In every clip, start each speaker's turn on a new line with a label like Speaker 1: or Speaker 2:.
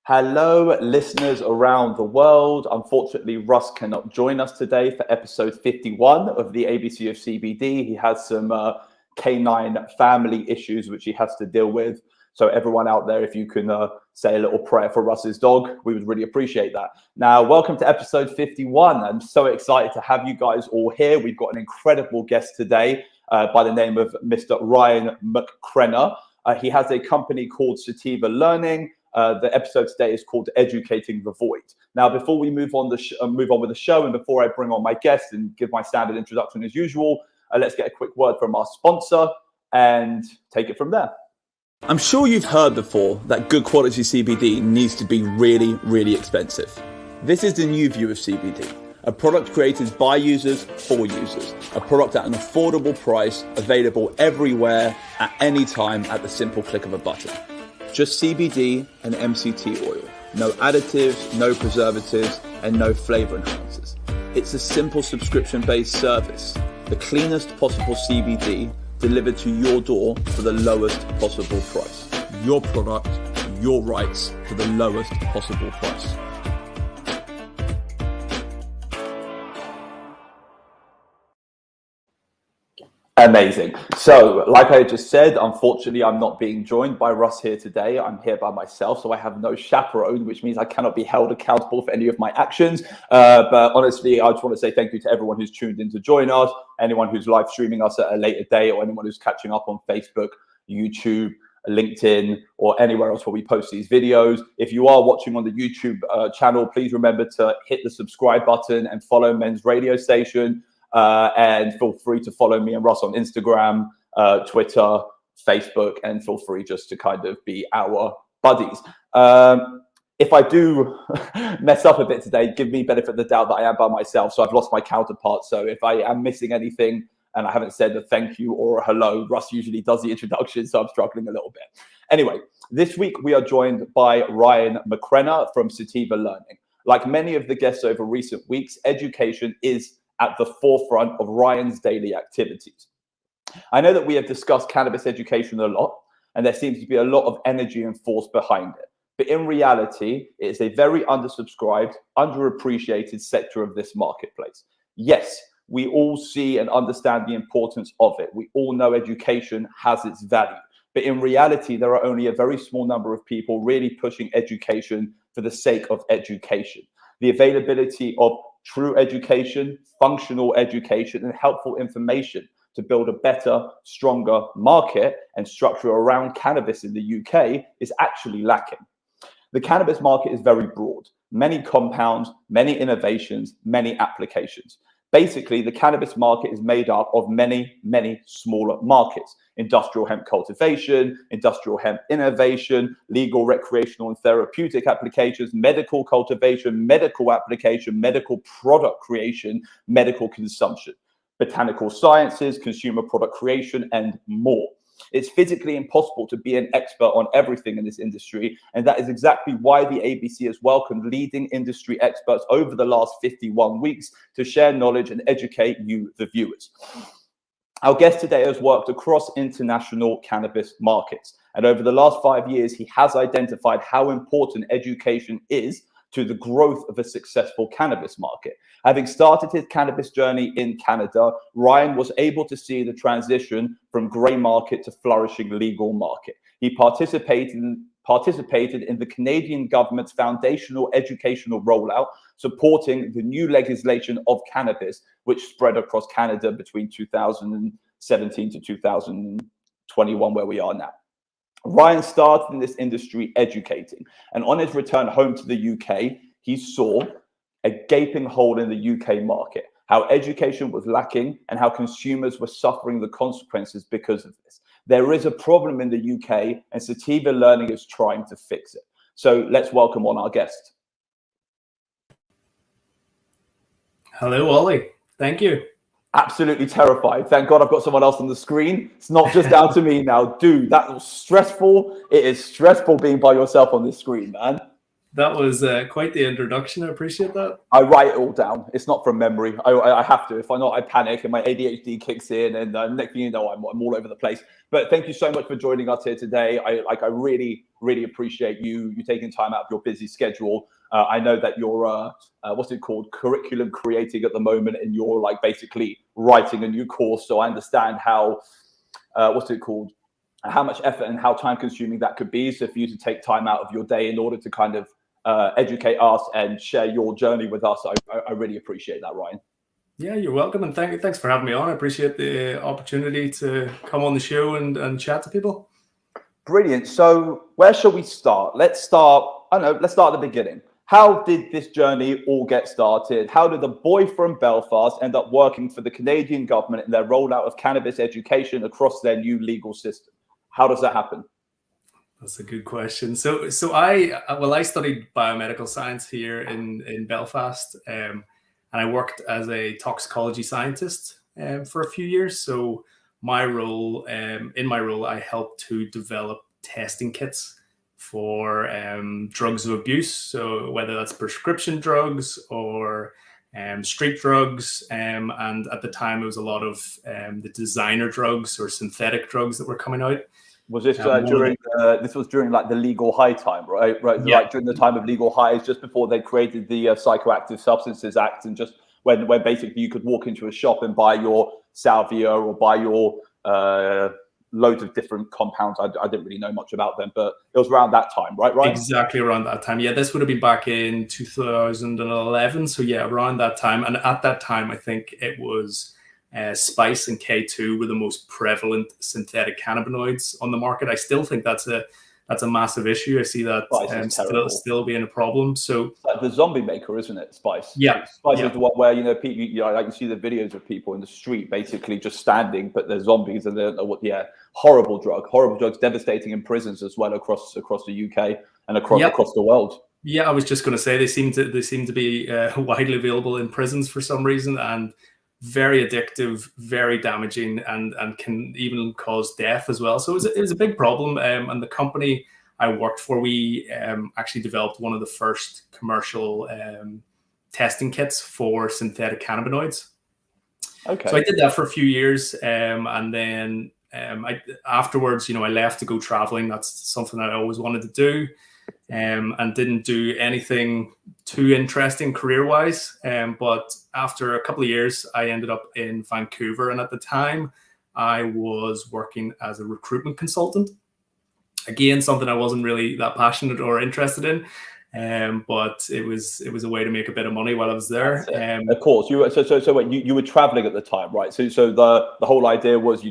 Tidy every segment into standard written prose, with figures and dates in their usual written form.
Speaker 1: Hello, listeners around the world. Unfortunately, Russ cannot join us today for episode 51 of the ABC of CBD. He has some canine family issues which he has to deal with. So everyone out there, if you can say a little prayer for Russ's dog, we would really appreciate that. Now, welcome to episode 51. I'm so excited to have you guys all here. We've got an incredible guest today by the name of Mr. Ryan McCreanor. He has a company called Sativa Learning. The episode today is called Educating the Void. Now, before we move on with the show, and before I bring on my guest and give my standard introduction as usual, let's get a quick word from our sponsor and take it from there. I'm sure you've heard before that good quality CBD needs to be really, really expensive. This is the new view of CBD, a product created by users for users, a product at an affordable price, available everywhere at any time at the simple click of a button. Just CBD and MCT oil. No additives, no preservatives, and no flavor enhancers. It's a simple subscription-based service. The cleanest possible CBD delivered to your door for the lowest possible price. Your product, your rights for the lowest possible price. Amazing. So, like I just said, unfortunately, I'm not being joined by Russ here today. I'm here by myself, so I have no chaperone, which means I cannot be held accountable for any of my actions. But honestly, I just want to say thank you to everyone who's tuned in to join us, anyone who's live streaming us at a later date, or anyone who's catching up on Facebook, YouTube, LinkedIn, or anywhere else where we post these videos. If you are watching on the YouTube channel, please remember to hit the subscribe button and follow Men's Radio Station. And feel free to follow me and Russ on Instagram, Twitter, Facebook, and feel free just to kind of be our buddies. If I do mess up a bit today, give me benefit of the doubt that I am by myself. So I've lost my counterpart. So if I am missing anything and I haven't said a thank you or a hello, Russ usually does the introduction, so I'm struggling a little bit. Anyway, this week we are joined by Ryan McCreanor from Sativa Learning. Like many of the guests over recent weeks, education is at the forefront of Ryan's daily activities. I know that we have discussed cannabis education a lot, and there seems to be a lot of energy and force behind it. But in reality, it is a very undersubscribed, underappreciated sector of this marketplace. Yes, we all see and understand the importance of it. We all know education has its value. But in reality, there are only a very small number of people really pushing education for the sake of education. The availability of true education, functional education, and helpful information to build a better, stronger market and structure around cannabis in the UK is actually lacking. The cannabis market is very broad. Many compounds, many innovations, many applications. Basically, the cannabis market is made up of many, many smaller markets. Industrial hemp cultivation, industrial hemp innovation, legal, recreational, and therapeutic applications, medical cultivation, medical application, medical product creation, medical consumption, botanical sciences, consumer product creation, and more. It's physically impossible to be an expert on everything in this industry, and that is exactly why the ABC has welcomed leading industry experts over the last 51 weeks to share knowledge and educate you, the viewers. Our guest today has worked across international cannabis markets, and over the last 5 years, he has identified how important education is to the growth of a successful cannabis market. Having started his cannabis journey in Canada, Ryan was able to see the transition from grey market to flourishing legal market. He participated in the Canadian government's foundational educational rollout, supporting the new legislation of cannabis, which spread across Canada between 2017 to 2021, where we are now. Ryan started in this industry educating, and on his return home to the UK, he saw a gaping hole in the UK market, how education was lacking and how consumers were suffering the consequences because of this. There is a problem in the UK, and Sativa Learning is trying to fix it. So let's welcome on our guest.
Speaker 2: Hello, Ollie. Thank you.
Speaker 1: Absolutely terrified. Thank God I've got someone else on the screen. It's not just down to me now. Dude, that was stressful. It is stressful being by yourself on this screen, man.
Speaker 2: That was quite the introduction. I appreciate that.
Speaker 1: I write it all down. It's not from memory. I have to. If I'm not, I panic and my ADHD kicks in, and next thing you know, I'm all over the place. But thank you so much for joining us here today. I really appreciate you taking time out of your busy schedule. I know that you're what's it called, curriculum creating at the moment, and you're like basically writing a new course. So I understand how what's it called, how much effort and how time consuming that could be. So for you to take time out of your day in order to kind of educate us and share your journey with us, I really appreciate that, Ryan.
Speaker 2: Yeah, you're welcome, and thanks for having me on. I appreciate the opportunity to come on the show and chat to people.
Speaker 1: Brilliant. So where shall we start? Let's start at the beginning. How did this journey all get started? How did the boy from Belfast end up working for the Canadian government in their rollout of cannabis education across their new legal system? How does that happen?
Speaker 2: That's a good question. So I studied biomedical science here in Belfast, and I worked as a toxicology scientist for a few years. So in my role, I helped to develop testing kits for drugs of abuse. So whether that's prescription drugs or street drugs, and at the time it was a lot of the designer drugs or synthetic drugs that were coming out.
Speaker 1: Was this this was during like the legal high time, right?
Speaker 2: Yeah.
Speaker 1: Like during the time of legal highs, just before they created the Psychoactive Substances Act, and just when basically you could walk into a shop and buy your salvia or buy your loads of different compounds. I didn't really know much about them, but it was around that time, right?
Speaker 2: Exactly around that time. Yeah, this would have been back in 2011. So yeah, around that time. And at that time, I think it was Spice and K2 were the most prevalent synthetic cannabinoids on the market. I still think that's a massive issue. I see that still being a problem. So
Speaker 1: like the zombie maker, isn't it? Spice.
Speaker 2: Yeah.
Speaker 1: Spice is the one where people, like you see the videos of people in the street basically just standing, but they're zombies, and they're horrible drugs, devastating in prisons as well across the UK and across the world.
Speaker 2: Yeah, I was just going to say they seem to be widely available in prisons for some reason, and very addictive, very damaging, and can even cause death as well. So it was a big problem. And the company I worked for, we actually developed one of the first commercial testing kits for synthetic cannabinoids.
Speaker 1: Okay.
Speaker 2: So I did that for a few years, and then afterwards, I left to go traveling. That's something I always wanted to do. And didn't do anything too interesting career-wise. But after a couple of years, I ended up in Vancouver. And at the time, I was working as a recruitment consultant. Again, something I wasn't really that passionate or interested in. But it was a way to make a bit of money while I was there.
Speaker 1: Of course. You were traveling at the time, right? So the whole idea was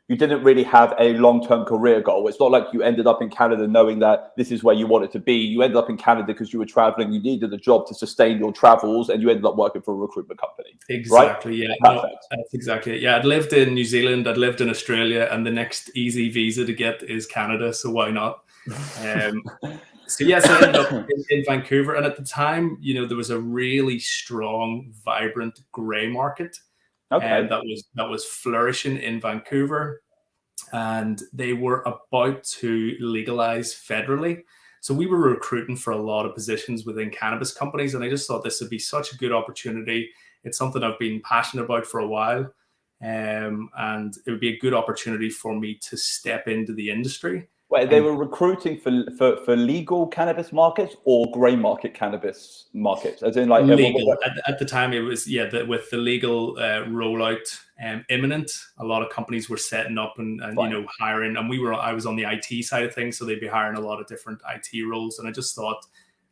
Speaker 1: you didn't really have a long-term career goal. It's not like you ended up in Canada knowing that this is where you wanted to be. You ended up in Canada because you were traveling. You needed a job to sustain your travels, and you ended up working for a recruitment company.
Speaker 2: Exactly.
Speaker 1: Right?
Speaker 2: Yeah. No, that's exactly it. Yeah. I'd lived in New Zealand. I'd lived in Australia, and the next easy visa to get is Canada. So why not? So yes, I ended up in Vancouver, and at the time, there was a really strong, vibrant grey market.
Speaker 1: Okay.
Speaker 2: And that was flourishing in Vancouver, and they were about to legalize federally. So we were recruiting for a lot of positions within cannabis companies, and I just thought this would be such a good opportunity. It's something I've been passionate about for a while, and it would be a good opportunity for me to step into the industry.
Speaker 1: Wait, they were recruiting for legal cannabis markets or grey market cannabis markets, as in like
Speaker 2: legal. At the time, it was with the legal rollout imminent. A lot of companies were setting up and hiring, and I was on the IT side of things, so they'd be hiring a lot of different IT roles. And I just thought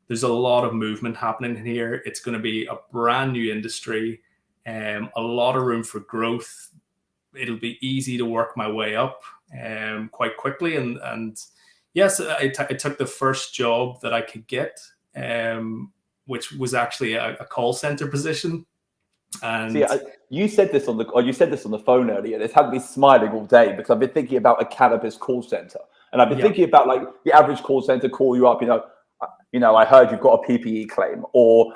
Speaker 2: there's a lot of movement happening here. It's going to be a brand new industry, a lot of room for growth. It'll be easy to work my way up quite quickly, and yes, I took the first job that I could get, which was actually a call center position. And
Speaker 1: see, you said this on the phone earlier, and it's had me smiling all day because I've been thinking about a cannabis call center, and I've been thinking about like the average call center call you up, I heard you've got a PPE claim, or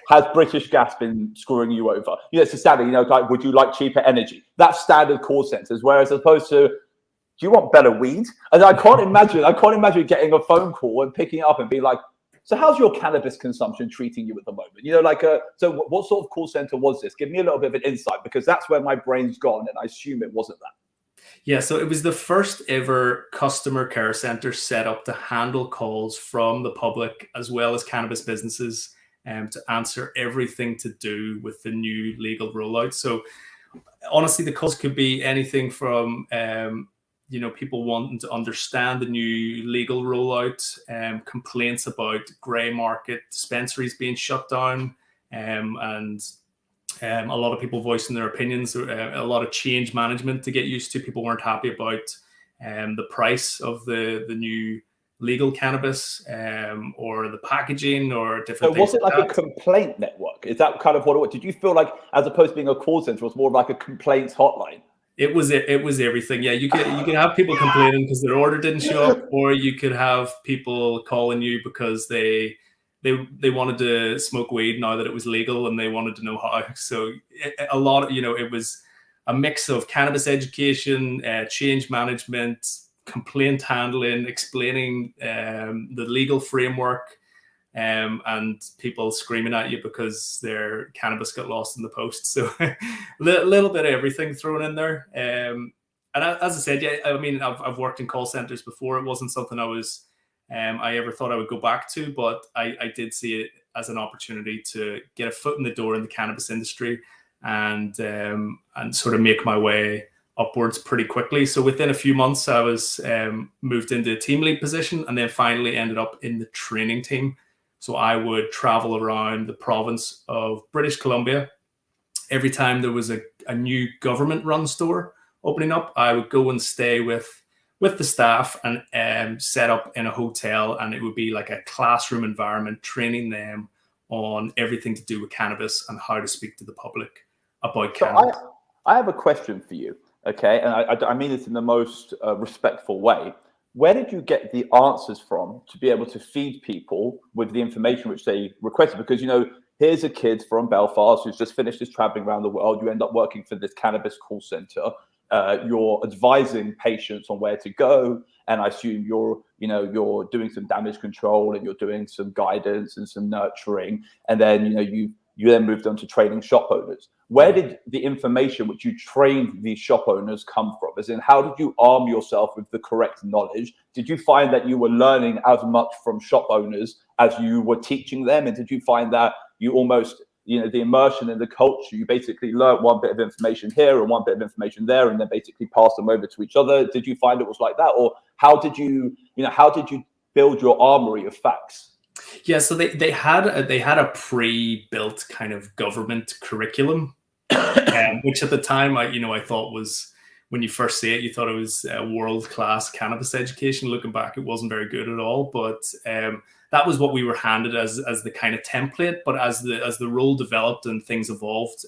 Speaker 1: has British Gas been screwing you over? It's a standard. Like, would you like cheaper energy? That's standard call centers. Whereas, as opposed to, do you want better weed? And I can't imagine getting a phone call and picking it up and being like, So how's your cannabis consumption treating you at the moment? You know, like, so what sort of call center was this? Give me a little bit of an insight, because that's where my brain's gone, and I assume it wasn't that.
Speaker 2: Yeah, so it was the first ever customer care center set up to handle calls from the public as well as cannabis businesses, to answer everything to do with the new legal rollout. So honestly, the calls could be anything from people wanting to understand the new legal rollout, complaints about grey market dispensaries being shut down, and a lot of people voicing their opinions, a lot of change management to get used to. People weren't happy about the price of the new legal cannabis, or the packaging, or different things.
Speaker 1: So was it like a complaint network? Is that kind of what it was? Did you feel like, as opposed to being a call center, it was more like a complaints hotline?
Speaker 2: It was everything. Yeah, you could have people complaining because their order didn't show up, or you could have people calling you because they wanted to smoke weed now that it was legal, and they wanted to know how. So a lot of, it was a mix of cannabis education, change management, complaint handling, explaining the legal framework, and people screaming at you because their cannabis got lost in the post. So a little bit of everything thrown in there. And as I said, yeah, I mean, I've worked in call centers before. It wasn't something I ever thought I would go back to, but I did see it as an opportunity to get a foot in the door in the cannabis industry, and sort of make my way upwards pretty quickly. So within a few months, I was moved into a team lead position, and then finally ended up in the training team. So I would travel around the province of British Columbia. Every time there was a new government-run store opening up, I would go and stay with the staff and set up in a hotel, and it would be like a classroom environment, training them on everything to do with cannabis and how to speak to the public about cannabis.
Speaker 1: I have a question for you, okay? And I mean this in the most respectful way. Where did you get the answers from to be able to feed people with the information which they requested? Because, here's a kid from Belfast who's just finished his traveling around the world. You end up working for this cannabis call center. You're advising patients on where to go, and I assume you're doing some damage control, and you're doing some guidance and some nurturing, and then you then moved on to training shop owners. Where did the information which you trained these shop owners come from? As in, how did you arm yourself with the correct knowledge? Did you find that you were learning as much from shop owners as you were teaching them? And did you find that you almost, the immersion in the culture, you basically learned one bit of information here and one bit of information there, and then basically passed them over to each other? Did you find it was like that? Or how did you build your armory of facts?
Speaker 2: Yeah, so they had a pre-built kind of government curriculum, which at the time I thought was, when you first see it, you thought it was a world-class cannabis education. Looking back, it wasn't very good at all, but that was what we were handed as the kind of template. But as the role developed and things evolved,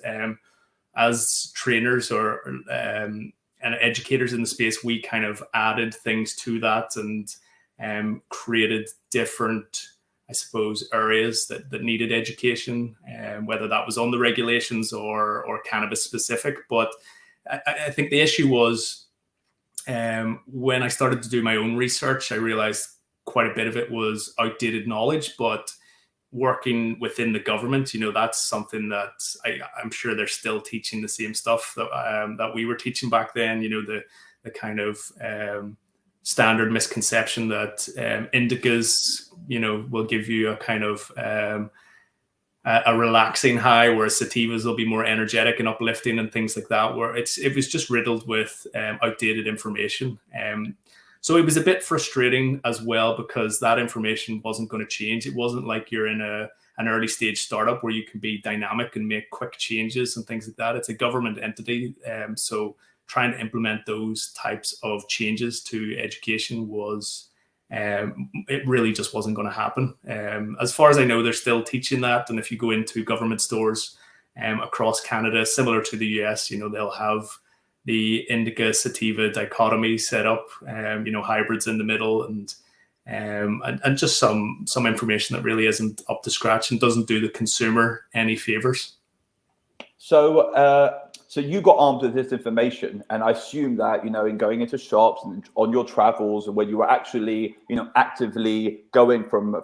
Speaker 2: as trainers and educators in the space, we kind of added things to that and created different, I suppose, areas that needed education, whether that was on the regulations or cannabis specific. But I think the issue was, when I started to do my own research, I realized quite a bit of it was outdated knowledge. But working within the government, that's something that I'm sure they're still teaching the same stuff that we were teaching back then. The kind of standard misconception that indicas, will give you a kind of a relaxing high, whereas sativas will be more energetic and uplifting and things like that, where it was just riddled with outdated information. So it was a bit frustrating as well, because that information wasn't going to change. It wasn't like you're in an early stage startup where you can be dynamic and make quick changes and things like that. It's a government entity. So trying to implement those types of changes to education was, it really just wasn't going to happen. As far as I know, they're still teaching that. And if you go into government stores across Canada, similar to the US, they'll have the indica sativa dichotomy set up, hybrids in the middle, and just some information that really isn't up to scratch and doesn't do the consumer any favors.
Speaker 1: So So you got armed with this information, and I assume that, in going into shops and on your travels, and when you were actually, actively going from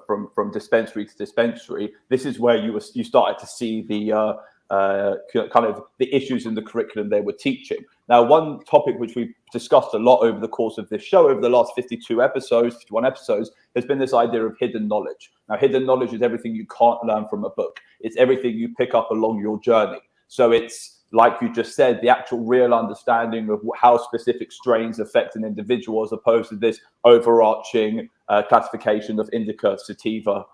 Speaker 1: dispensary to dispensary, this is where you started to see the kind of the issues in the curriculum they were teaching. Now, one topic which we've discussed a lot over the course of this show, over the last 51 episodes, has been this idea of hidden knowledge. Now, hidden knowledge is everything you can't learn from a book. It's everything you pick up along your journey. So it's, like you just said, the actual real understanding of how specific strains affect an individual, as opposed to this overarching classification of indica, sativa,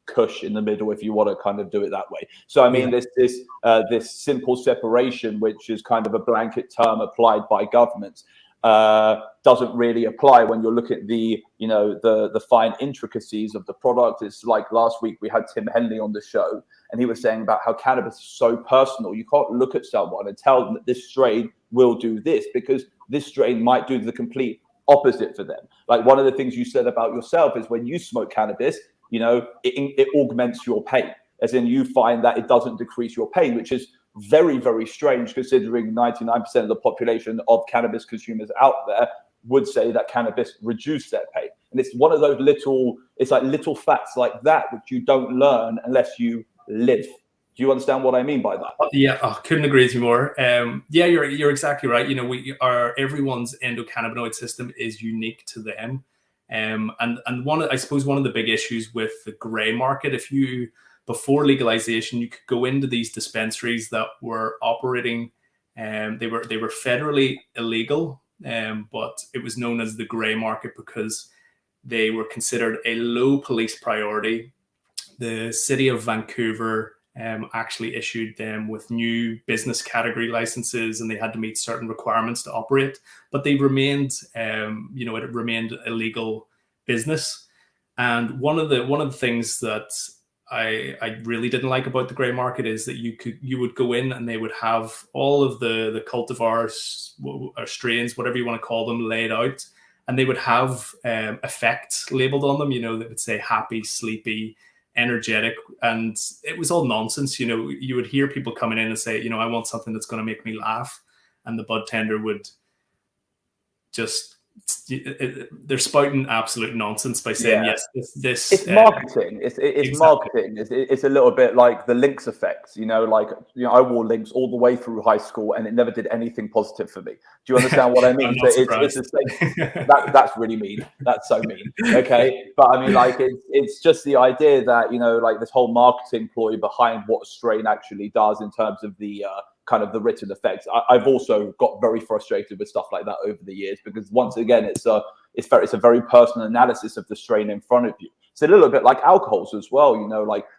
Speaker 1: Kush in the middle, if you want to kind of do it that way. So I mean, this simple separation, which is kind of a blanket term applied by governments, doesn't really apply when you're looking at the fine intricacies of the product. It's like last week we had Tim Henley on the show, and he was saying about how cannabis is so personal. You can't look at someone and tell them that this strain will do this, because this strain might do the complete opposite for them. Like one of the things you said about yourself is when you smoke cannabis, it augments your pain, as in you find that it doesn't decrease your pain, which is very, very strange, considering 99% of the population of cannabis consumers out there would say that cannabis reduces their pain. And it's one of those little facts like that, which you don't learn unless you live. Do you understand what I mean by that?
Speaker 2: Yeah, I couldn't agree with you more. Yeah, you're exactly right. Everyone's endocannabinoid system is unique to them. And I suppose one of the big issues with the gray market, before legalization, you could go into these dispensaries that were operating, they were federally illegal, but it was known as the gray market because they were considered a low police priority. The city of Vancouver actually issued them with new business category licenses, and they had to meet certain requirements to operate, but they remained, it remained illegal business. And one of the things that I really didn't like about the gray market is that you would go in and they would have all of the cultivars or strains, whatever you want to call them, laid out, and they would have effects labeled on them. That would say happy, sleepy, energetic, and it was all nonsense. You would hear people coming in and say, I want something that's going to make me laugh, and the bud tender would just, they're spouting absolute nonsense by saying, yes, this
Speaker 1: it's marketing. It's
Speaker 2: exactly.
Speaker 1: Marketing. It's a little bit like the Lynx effect. I wore Lynx all the way through high school, and it never did anything positive for me. Do you understand what I mean?
Speaker 2: I'm not surprised.
Speaker 1: It's the same. That's really mean. That's so mean. Okay, but I mean, it's just the idea that this whole marketing ploy behind what a strain actually does in terms of the kind of the written effects. I've also got very frustrated with stuff like that over the years, because once again, it's a very personal analysis of the strain in front of you. It's a little bit like alcohols as well.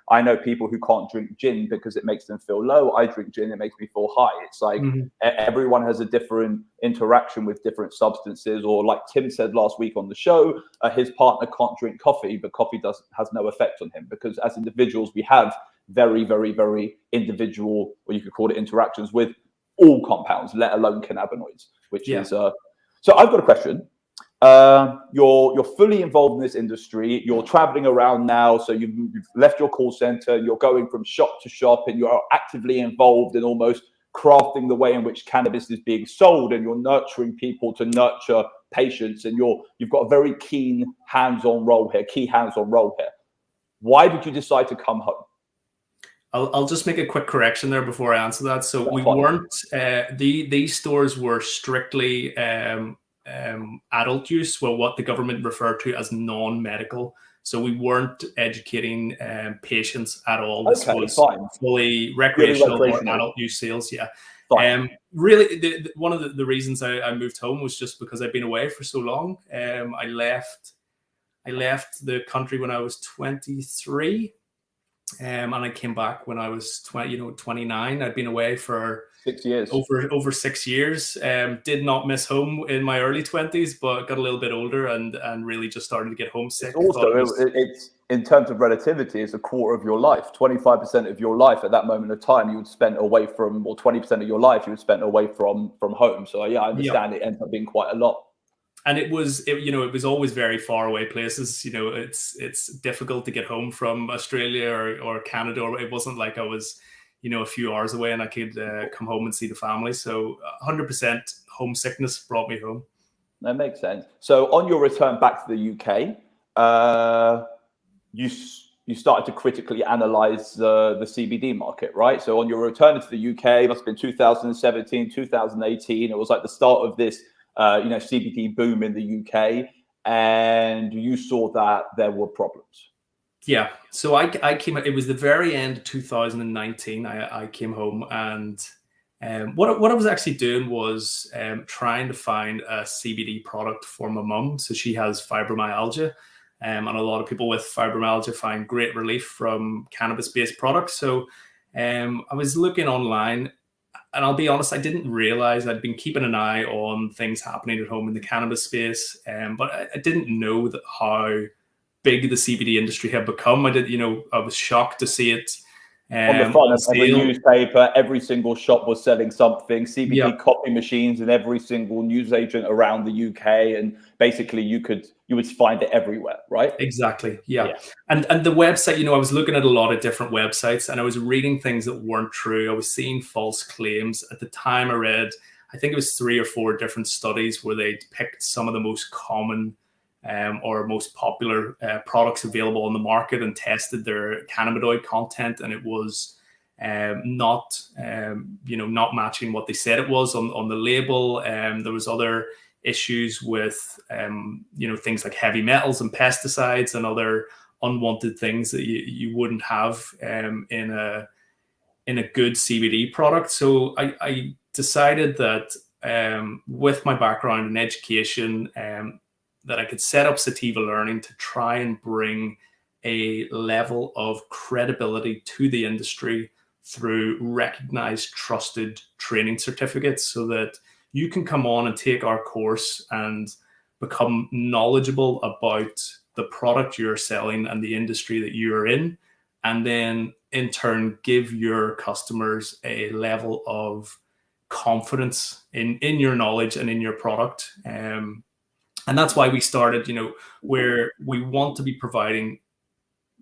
Speaker 1: I know people who can't drink gin because it makes them feel low. I drink gin, it makes me feel high. It's like everyone has a different interaction with different substances. Or like Tim said last week on the show, his partner can't drink coffee, but coffee has no effect on him, because as individuals, we have very, very, very individual, or you could call it interactions with all compounds, let alone cannabinoids, which is so I've got a question. You're fully involved in this industry. You're traveling around now, so you've left your call center. You're going from shop to shop, and you're actively involved in almost crafting the way in which cannabis is being sold, and you're nurturing people to nurture patients, and you've got a very key hands-on role here. Why did you decide to come home?
Speaker 2: I'll just make a quick correction there before I answer that. So we weren't, these stores were strictly adult use, well, what the government referred to as non-medical. So we weren't educating patients at all. This was fully recreational or adult use sales. Yeah. Really, one of the reasons I moved home was just because I've been away for so long. I left the country when I was 23. And I came back when I was 29. I'd been away for
Speaker 1: 6 years,
Speaker 2: over 6 years. Did not miss home in my early 20s, but got a little bit older and really just started to get homesick.
Speaker 1: It's in terms of relativity, it's a quarter of your life. 25% of your life at that moment of time you would spend away from, or 20% of your life you would spend away from home. So I understand it ends up being quite a lot.
Speaker 2: And it was always very far away places. It's difficult to get home from Australia or Canada. Or it wasn't like I was, a few hours away, and I could come home and see the family. So 100% homesickness brought me home.
Speaker 1: That makes sense. So on your return back to the UK, you started to critically analyze the CBD market, right? So on your return to the UK, it must have been 2017, 2018. It was like the start of this, CBD boom in the UK, and you saw that there were problems.
Speaker 2: Yeah. So I came. It was the very end of 2019. I came home, and what I was actually doing was trying to find a CBD product for my mum. So she has fibromyalgia. And a lot of people with fibromyalgia find great relief from cannabis-based products. So I was looking online, and I'll be honest, I didn't realize I'd been keeping an eye on things happening at home in the cannabis space, but I didn't know how big the CBD industry had become. I was shocked to see it
Speaker 1: on the front of every newspaper. Every single shop was selling something. CBD copy machines in every single newsagent around the UK, and basically you would find it everywhere, right?
Speaker 2: Exactly. Yeah. And the website, I was looking at a lot of different websites, and I was reading things that weren't true. I was seeing false claims. At the time, I think it was 3 or 4 different studies where they picked some of the most common or most popular products available on the market and tested their cannabinoid content, and it was not matching what they said it was on the label. There was other issues with things like heavy metals and pesticides and other unwanted things that you wouldn't have in a good CBD product. So I decided that with my background in education, that I could set up Sativa Learning to try and bring a level of credibility to the industry through recognized, trusted training certificates, so that you can come on and take our course and become knowledgeable about the product you're selling and the industry that you're in, and then in turn give your customers a level of confidence in your knowledge and in your product. And that's why we started, where we want to be providing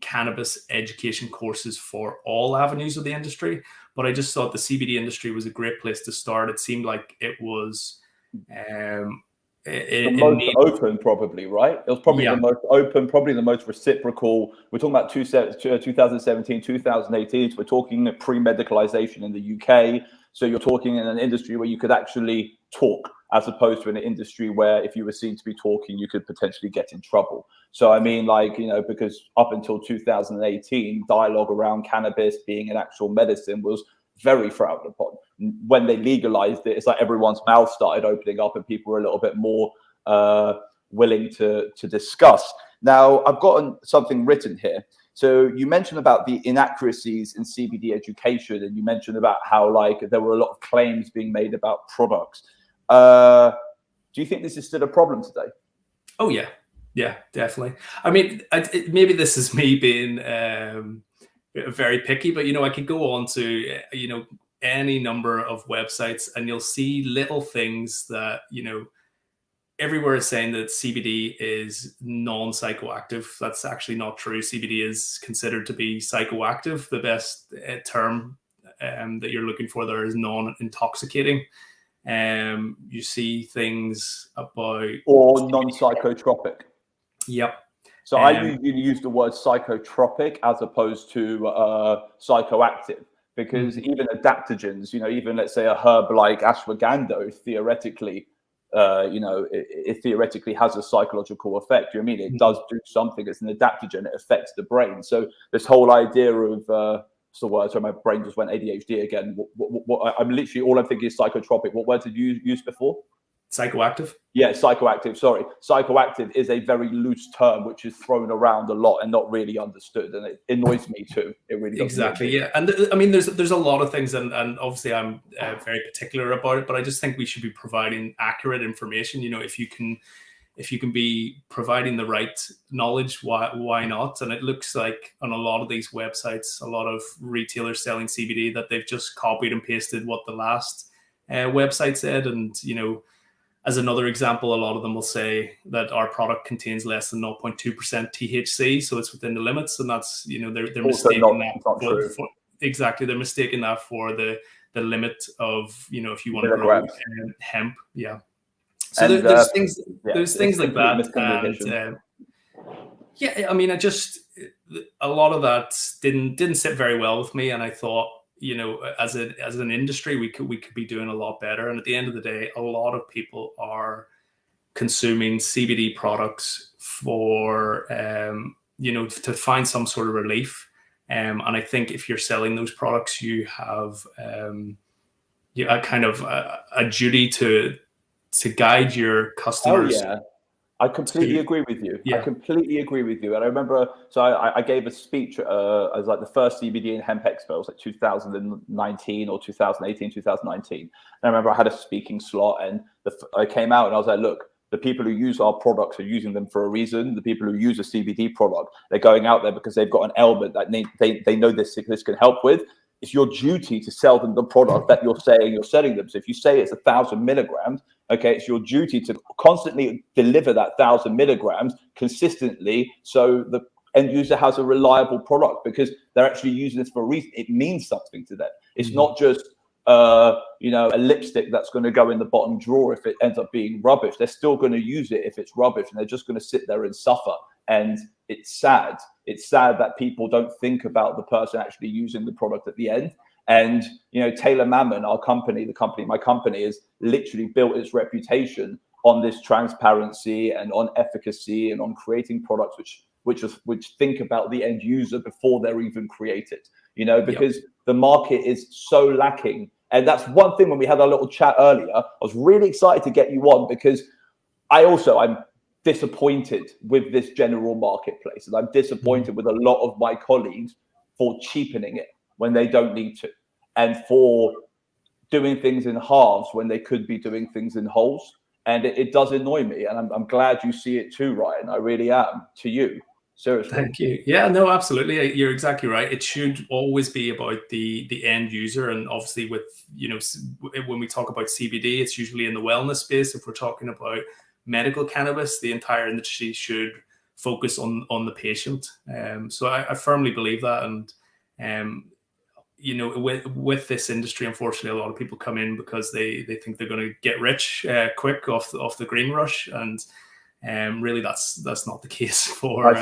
Speaker 2: cannabis education courses for all avenues of the industry. But I just thought the CBD industry was a great place to start. It seemed like it was
Speaker 1: the most open, probably, right? It was probably the most open, probably the most reciprocal. We're talking about 2017, 2018. So we're talking pre-medicalization in the UK. So you're talking in an industry where you could actually talk, as opposed to an industry where if you were seen to be talking, you could potentially get in trouble. So I mean, because up until 2018, dialogue around cannabis being an actual medicine was very frowned upon. When they legalized it, it's like everyone's mouth started opening up and people were a little bit more willing to discuss. Now, I've gotten something written here. So you mentioned about the inaccuracies in CBD education, and you mentioned about how there were a lot of claims being made about products. Do you think this is still a problem today?
Speaker 2: Oh, yeah. Yeah, definitely. I mean, maybe this is me being very picky, but, I could go on to, any number of websites and you'll see little things that, everywhere is saying that CBD is non-psychoactive. That's actually not true. CBD is considered to be psychoactive. The best term that you're looking for there is non-intoxicating. You see things about...
Speaker 1: Or non-psychotropic.
Speaker 2: Yep.
Speaker 1: So I use the word psychotropic as opposed to psychoactive, because even adaptogens, even let's say a herb like ashwagandha, theoretically, it theoretically has a psychological effect. I mean, it does do something. It's an adaptogen. It affects the brain. So this whole idea of what's the word? So my brain just went ADHD again. I'm literally all I'm thinking is psychotropic. What word did you use before?
Speaker 2: Psychoactive.
Speaker 1: Yeah, psychoactive. Sorry, psychoactive is a very loose term which is thrown around a lot and not really understood, and it annoys me too. It really does.
Speaker 2: Exactly. Yeah, and I mean, there's a lot of things, and obviously I'm very particular about it, but I just think we should be providing accurate information. If you can be providing the right knowledge, why not? And it looks like on a lot of these websites, a lot of retailers selling CBD, that they've just copied and pasted what the last website said, and as another example, a lot of them will say that our product contains less than 0.2% THC, so it's within the limits, and that's they're mistaking that. exactly. They're mistaking that for the limit of, you know, if you want to grow hemp. Yeah. So
Speaker 1: And,
Speaker 2: there's things,
Speaker 1: yeah,
Speaker 2: there's things like that.
Speaker 1: miscommunication.
Speaker 2: And yeah, I mean, a lot of that didn't sit very well with me. And I thought, you know, as an industry, we could be doing a lot better. And at the end of the day, a lot of people are consuming CBD products for, you know, to find some sort of relief. And I think if you're selling those products, you have a kind of a duty to guide your customers.
Speaker 1: Oh, yeah. I completely agree with you.
Speaker 2: Yeah.
Speaker 1: I completely agree with you. And I remember, so I gave a speech as like the first CBD and Hemp Expo. It was like 2019 or 2018, 2019. And I remember I had a speaking slot, and I came out and I was like, look, the people who use our products are using them for a reason. The people who use a CBD product, they're going out there because they've got an ailment that they know this can help with. It's your duty to sell them the product that you're saying you're selling them. So if you say it's 1,000 milligrams, okay, it's your duty to constantly deliver that 1,000 milligrams consistently, so the end user has a reliable product, because they're actually using this for a reason. It means something to them. It's not just you know, a lipstick that's going to go in the bottom drawer if it ends up being rubbish. They're still going to use it if it's rubbish, and they're just going to sit there and suffer. And it's sad. It's sad that people don't think about the person actually using the product at the end. And, you know, Taylor Mammon, my company has literally built its reputation on this transparency and on efficacy and on creating products which think about the end user before they're even created, you know, because the market is so lacking. And that's one thing. When we had our little chat earlier, I was really excited to get you on, because I'm disappointed with this general marketplace, and I'm disappointed with a lot of my colleagues for cheapening it when they don't need to, and for doing things in halves when they could be doing things in wholes. And it does annoy me, and I'm glad you see it too, Ryan. I really am, to you. Seriously.
Speaker 2: Thank you. Yeah, no, absolutely. You're exactly right. It should always be about the end user. And obviously with, you know, when we talk about CBD, it's usually in the wellness space. If we're talking about medical cannabis, the entire industry should focus on the patient. So I firmly believe that. And, you know, with this industry, unfortunately, a lot of people come in because they think they're going to get rich quick off the green rush. And really, that's not the case for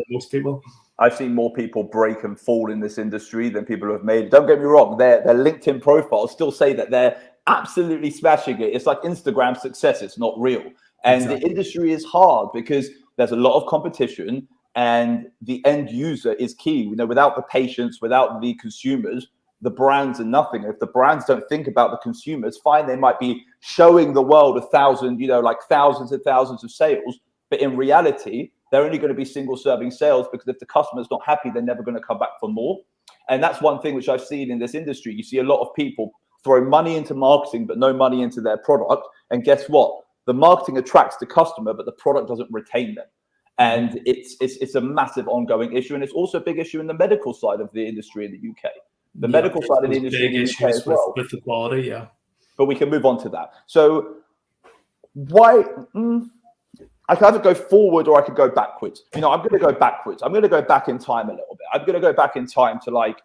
Speaker 2: most people.
Speaker 1: I've seen more people break and fall in this industry than people who have made it. Don't get me wrong, their LinkedIn profiles still say that they're absolutely smashing it. It's like Instagram success. It's not real. And The industry is hard because there's a lot of competition, and the end user is key. You know, without the patients, without the consumers, the brands are nothing. If the brands don't think about the consumers, fine, they might be showing the world 1,000, you know, like thousands and thousands of sales, but in reality, they're only going to be single serving sales, because if the customer's not happy, they're never going to come back for more. And that's one thing which I've seen in this industry. You see a lot of people throw money into marketing, but no money into their product. And guess what? The marketing attracts the customer, but the product doesn't retain them. And it's a massive ongoing issue. And it's also a big issue in the medical side of the industry in the UK. The medical side of the industry in the UK as well.
Speaker 2: With the quality, yeah.
Speaker 1: But we can move on to that. So why... I could either go forward or I could go backwards. You know, I'm going to go backwards. I'm going to go back in time a little bit. I'm going to go back in time to like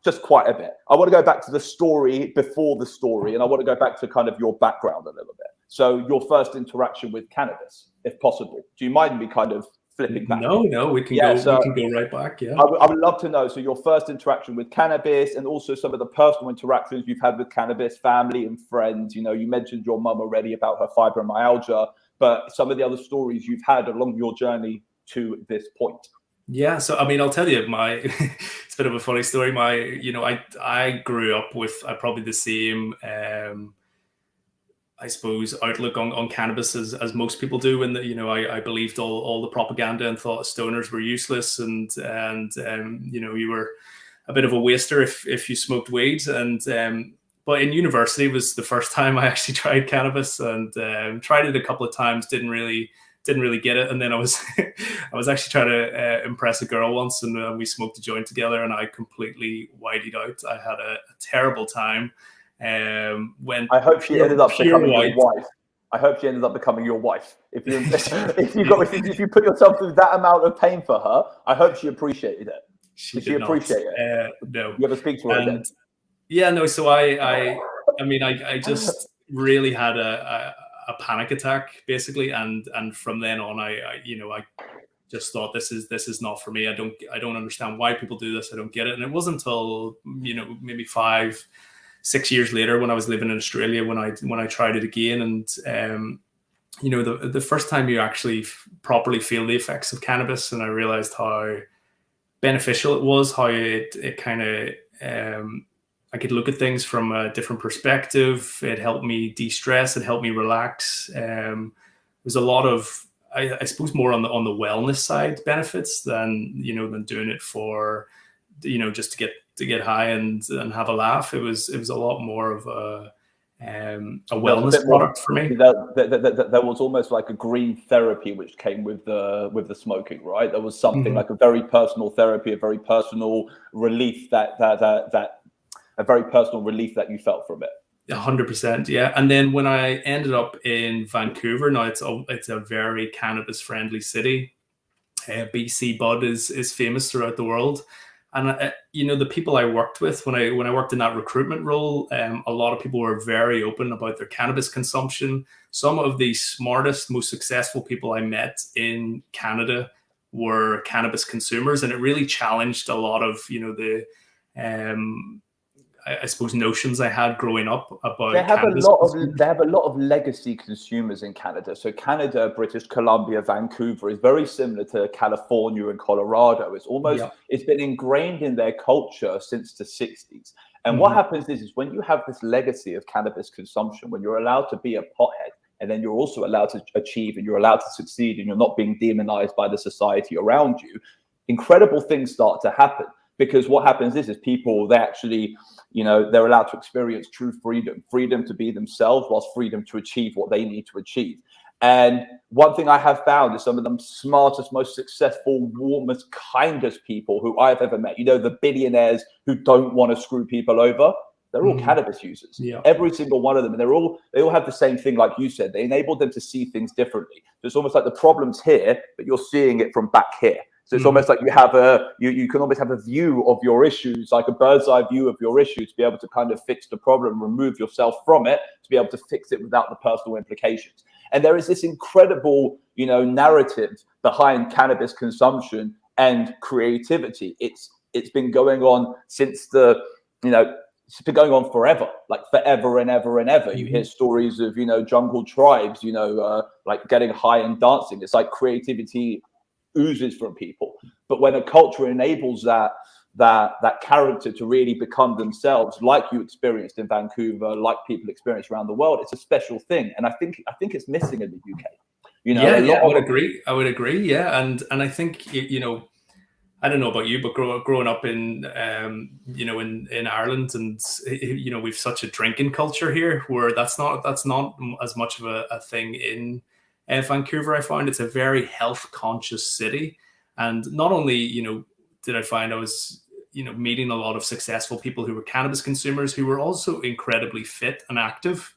Speaker 1: just quite a bit. I want to go back to the story before the story, and I want to go back to kind of your background a little bit. So your first interaction with cannabis, if possible. Do you mind me kind of flipping back?
Speaker 2: No, we can go right back. Yeah,
Speaker 1: I would love to know. So your first interaction with cannabis, and also some of the personal interactions you've had with cannabis, family and friends. You know, you mentioned your mum already about her fibromyalgia, but some of the other stories you've had along your journey to this point.
Speaker 2: Yeah, so I mean, I'll tell you it's a bit of a funny story. I grew up with probably the same, I suppose, outlook on cannabis as most people do. When I believed all the propaganda and thought stoners were useless, and you were a bit of a waster if you smoked weed. But in university was the first time I actually tried cannabis, and tried it a couple of times. Didn't really get it, and then I was actually trying to impress a girl once, and we smoked a joint together, and I completely whited out. I had a terrible time. I hope she ended up becoming your wife. I hope she ended up becoming your wife. If you put yourself through that amount of pain for her, I hope she appreciated it. She
Speaker 1: Did she
Speaker 2: did not.
Speaker 1: appreciate it?
Speaker 2: No.
Speaker 1: You ever speak to her again?
Speaker 2: Yeah, no. So I mean, I just really had a panic attack basically, and from then on, I just thought this is not for me. I don't understand why people do this. I don't get it. And it wasn't until maybe 5-6 years later when I was living in Australia when I tried it again, and the first time you actually properly feel the effects of cannabis, and I realized how beneficial it was, how it kind of I could look at things from a different perspective. It helped me de-stress. It helped me relax. There's a lot of, I suppose, more on the wellness side benefits than doing it for, just to get high and have a laugh. It was a lot more of a wellness product for me.
Speaker 1: There was almost like a green therapy which came with the smoking, right? There was something like a very personal therapy, a very personal relief a very personal relief that you felt from it.
Speaker 2: 100%, yeah. And then when I ended up in Vancouver, now it's a very cannabis friendly city. BC Bud is famous throughout the world. And the people I worked with when I worked in that recruitment role, a lot of people were very open about their cannabis consumption. Some of the smartest, most successful people I met in Canada were cannabis consumers, and it really challenged a lot of the I suppose notions I had growing up about cannabis.
Speaker 1: They have a lot of legacy consumers in Canada. So Canada, British Columbia, Vancouver is very similar to California and Colorado. It's almost It's been ingrained in their culture since the 60s. And what happens is when you have this legacy of cannabis consumption, when you're allowed to be a pothead, and then you're also allowed to achieve and you're allowed to succeed, and you're not being demonized by the society around you, incredible things start to happen. Because what happens is people, they actually, they're allowed to experience true freedom to be themselves, whilst freedom to achieve what they need to achieve. And one thing I have found is some of the smartest, most successful, warmest, kindest people who I've ever met, the billionaires who don't want to screw people over, they're all cannabis users. Yeah. Every single one of them. And they all have the same thing, like you said. They enabled them to see things differently. So it's almost like the problem's here, but you're seeing it from back here. So it's almost like you have you can almost have a view of your issues, like a bird's eye view of your issue, to be able to kind of fix the problem, remove yourself from it, to be able to fix it without the personal implications. And there is this incredible, narrative behind cannabis consumption and creativity. It's been going on since it's been going on forever, like forever and ever and ever. You hear stories of, jungle tribes, like getting high and dancing. It's like creativity oozes from people. But when a culture enables that character to really become themselves, like you experienced in Vancouver, like people experience around the world, it's a special thing. And I think it's missing in the UK.
Speaker 2: I would agree. Yeah. And I think, I don't know about you, but growing up in in Ireland, and we've such a drinking culture here, where that's not as much of a thing in Vancouver. I found it's a very health conscious city, and not only did I find I was meeting a lot of successful people who were cannabis consumers who were also incredibly fit and active,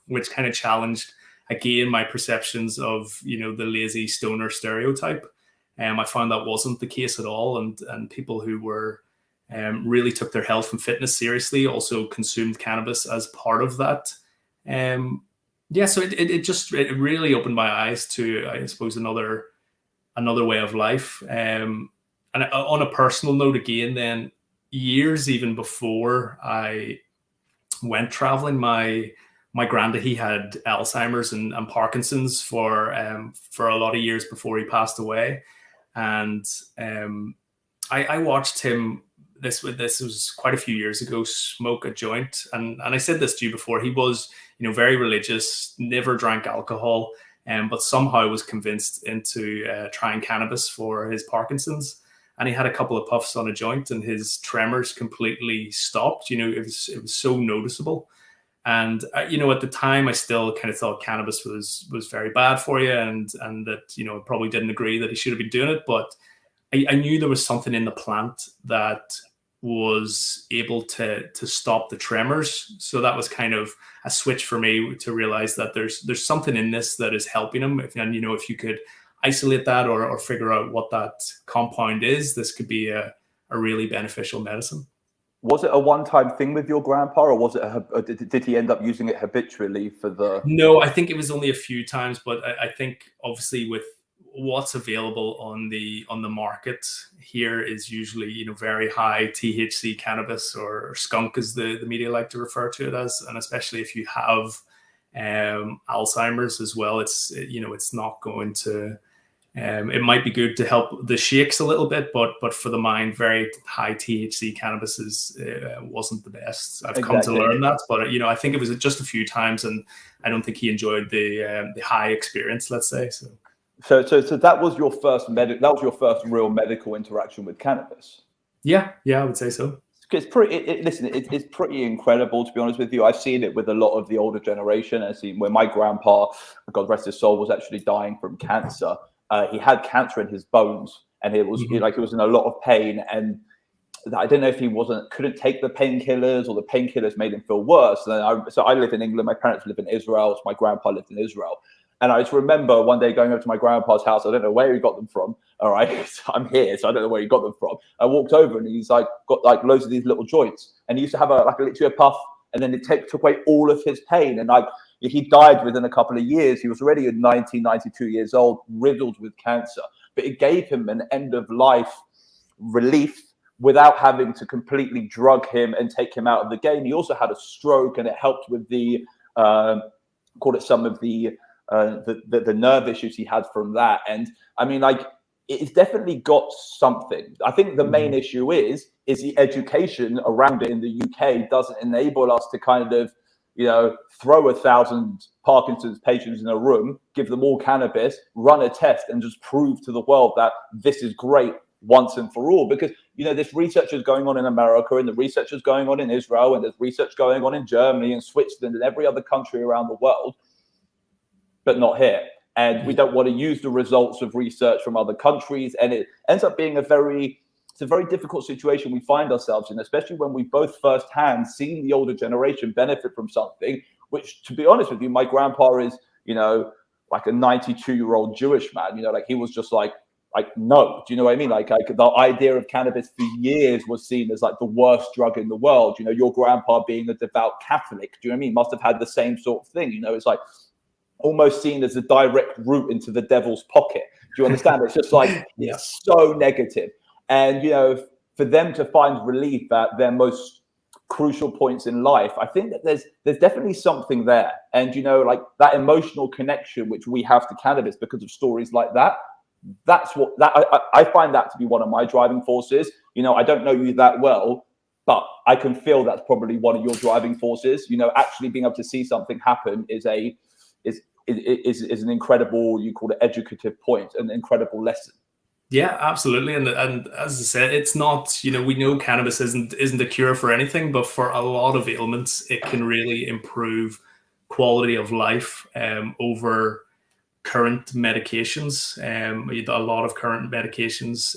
Speaker 2: which kind of challenged again my perceptions of the lazy stoner stereotype. I found that wasn't the case at all, and people who were really took their health and fitness seriously also consumed cannabis as part of that. So it really opened my eyes to, I suppose, another way of life. And on a personal note, again, then years even before I went traveling, my granddad, he had Alzheimer's and Parkinson's for a lot of years before he passed away. And I watched him, this was quite a few years ago, smoke a joint. And I said this to you before, he was, very religious, never drank alcohol, but somehow was convinced into trying cannabis for his Parkinson's. And he had a couple of puffs on a joint and his tremors completely stopped. It was so noticeable. And, at the time, I still kind of thought cannabis was very bad for you, and that, I probably didn't agree that he should have been doing it. But I knew there was something in the plant that was able to stop the tremors. So that was kind of a switch for me to realize that there's something in this that is helping him. If you could isolate that or figure out what that compound is, this could be a really beneficial medicine.
Speaker 1: Was it a one-time thing with your grandpa, or was it did he end up using it habitually for the?
Speaker 2: No, I think it was only a few times, but I think obviously with what's available on the market here is usually, you know, very high THC cannabis, or skunk as the media like to refer to it as, and especially if you have Alzheimer's as well, it's, you know, it's not going to. It might be good to help the shakes a little bit, but for the mind, very high THC cannabis wasn't the best. I've come to learn that, but you know, I think it was just a few times, and I don't think he enjoyed the high experience, let's say.
Speaker 1: So that was your first real medical interaction with cannabis.
Speaker 2: Yeah, I would say so.
Speaker 1: It's pretty. It's pretty incredible, to be honest with you. I've seen it with a lot of the older generation. I've seen when my grandpa, God rest his soul, was actually dying from cancer. He had cancer in his bones, and it was he was in a lot of pain. And I don't know if he couldn't take the painkillers, or the painkillers made him feel worse. And so I live in England. My parents live in Israel. So my grandpa lived in Israel. And I just remember one day going over to my grandpa's house. I don't know where he got them from. All right, so I'm here, so I don't know where he got them from. I walked over, and he's like got like loads of these little joints, and he used to have literally a puff, and then it took away all of his pain. And he died within a couple of years. He was already 92 years old, riddled with cancer. But it gave him an end of life relief without having to completely drug him and take him out of the game. He also had a stroke, and it helped with some of the nerve issues he had from that. And I mean, like, it's definitely got something. I think the main issue is the education around it in the UK doesn't enable us to kind of, you know, throw 1,000 Parkinson's patients in a room, give them all cannabis, run a test, and just prove to the world that this is great once and for all. Because, you know, this research is going on in America, and the research is going on in Israel, and there's research going on in Germany and Switzerland and every other country around the world, but not here. And we don't want to use the results of research from other countries. And it ends up being a very difficult situation we find ourselves in, especially when we both firsthand seen the older generation benefit from something, which, to be honest with you, my grandpa is, you know, like a 92-year-old Jewish man, you know, like he was just like, no, do you know what I mean? Like the idea of cannabis for years was seen as like the worst drug in the world. You know, your grandpa being a devout Catholic, do you know what I mean? Must have had the same sort of thing. You know, it's like almost seen as a direct route into the devil's pocket. Do you understand? It's just like, it's so negative. And, you know, for them to find relief at their most crucial points in life, I think that there's definitely something there. And, you know, like that emotional connection which we have to cannabis because of stories like that, I find that to be one of my driving forces. You know, I don't know you that well, but I can feel that's probably one of your driving forces. You know, actually being able to see something happen is an incredible, you call it educative point, an incredible lesson.
Speaker 2: Yeah, absolutely. And as I said, it's not, you know, we know cannabis isn't a cure for anything, but for a lot of ailments, it can really improve quality of life over current medications. A lot of current medications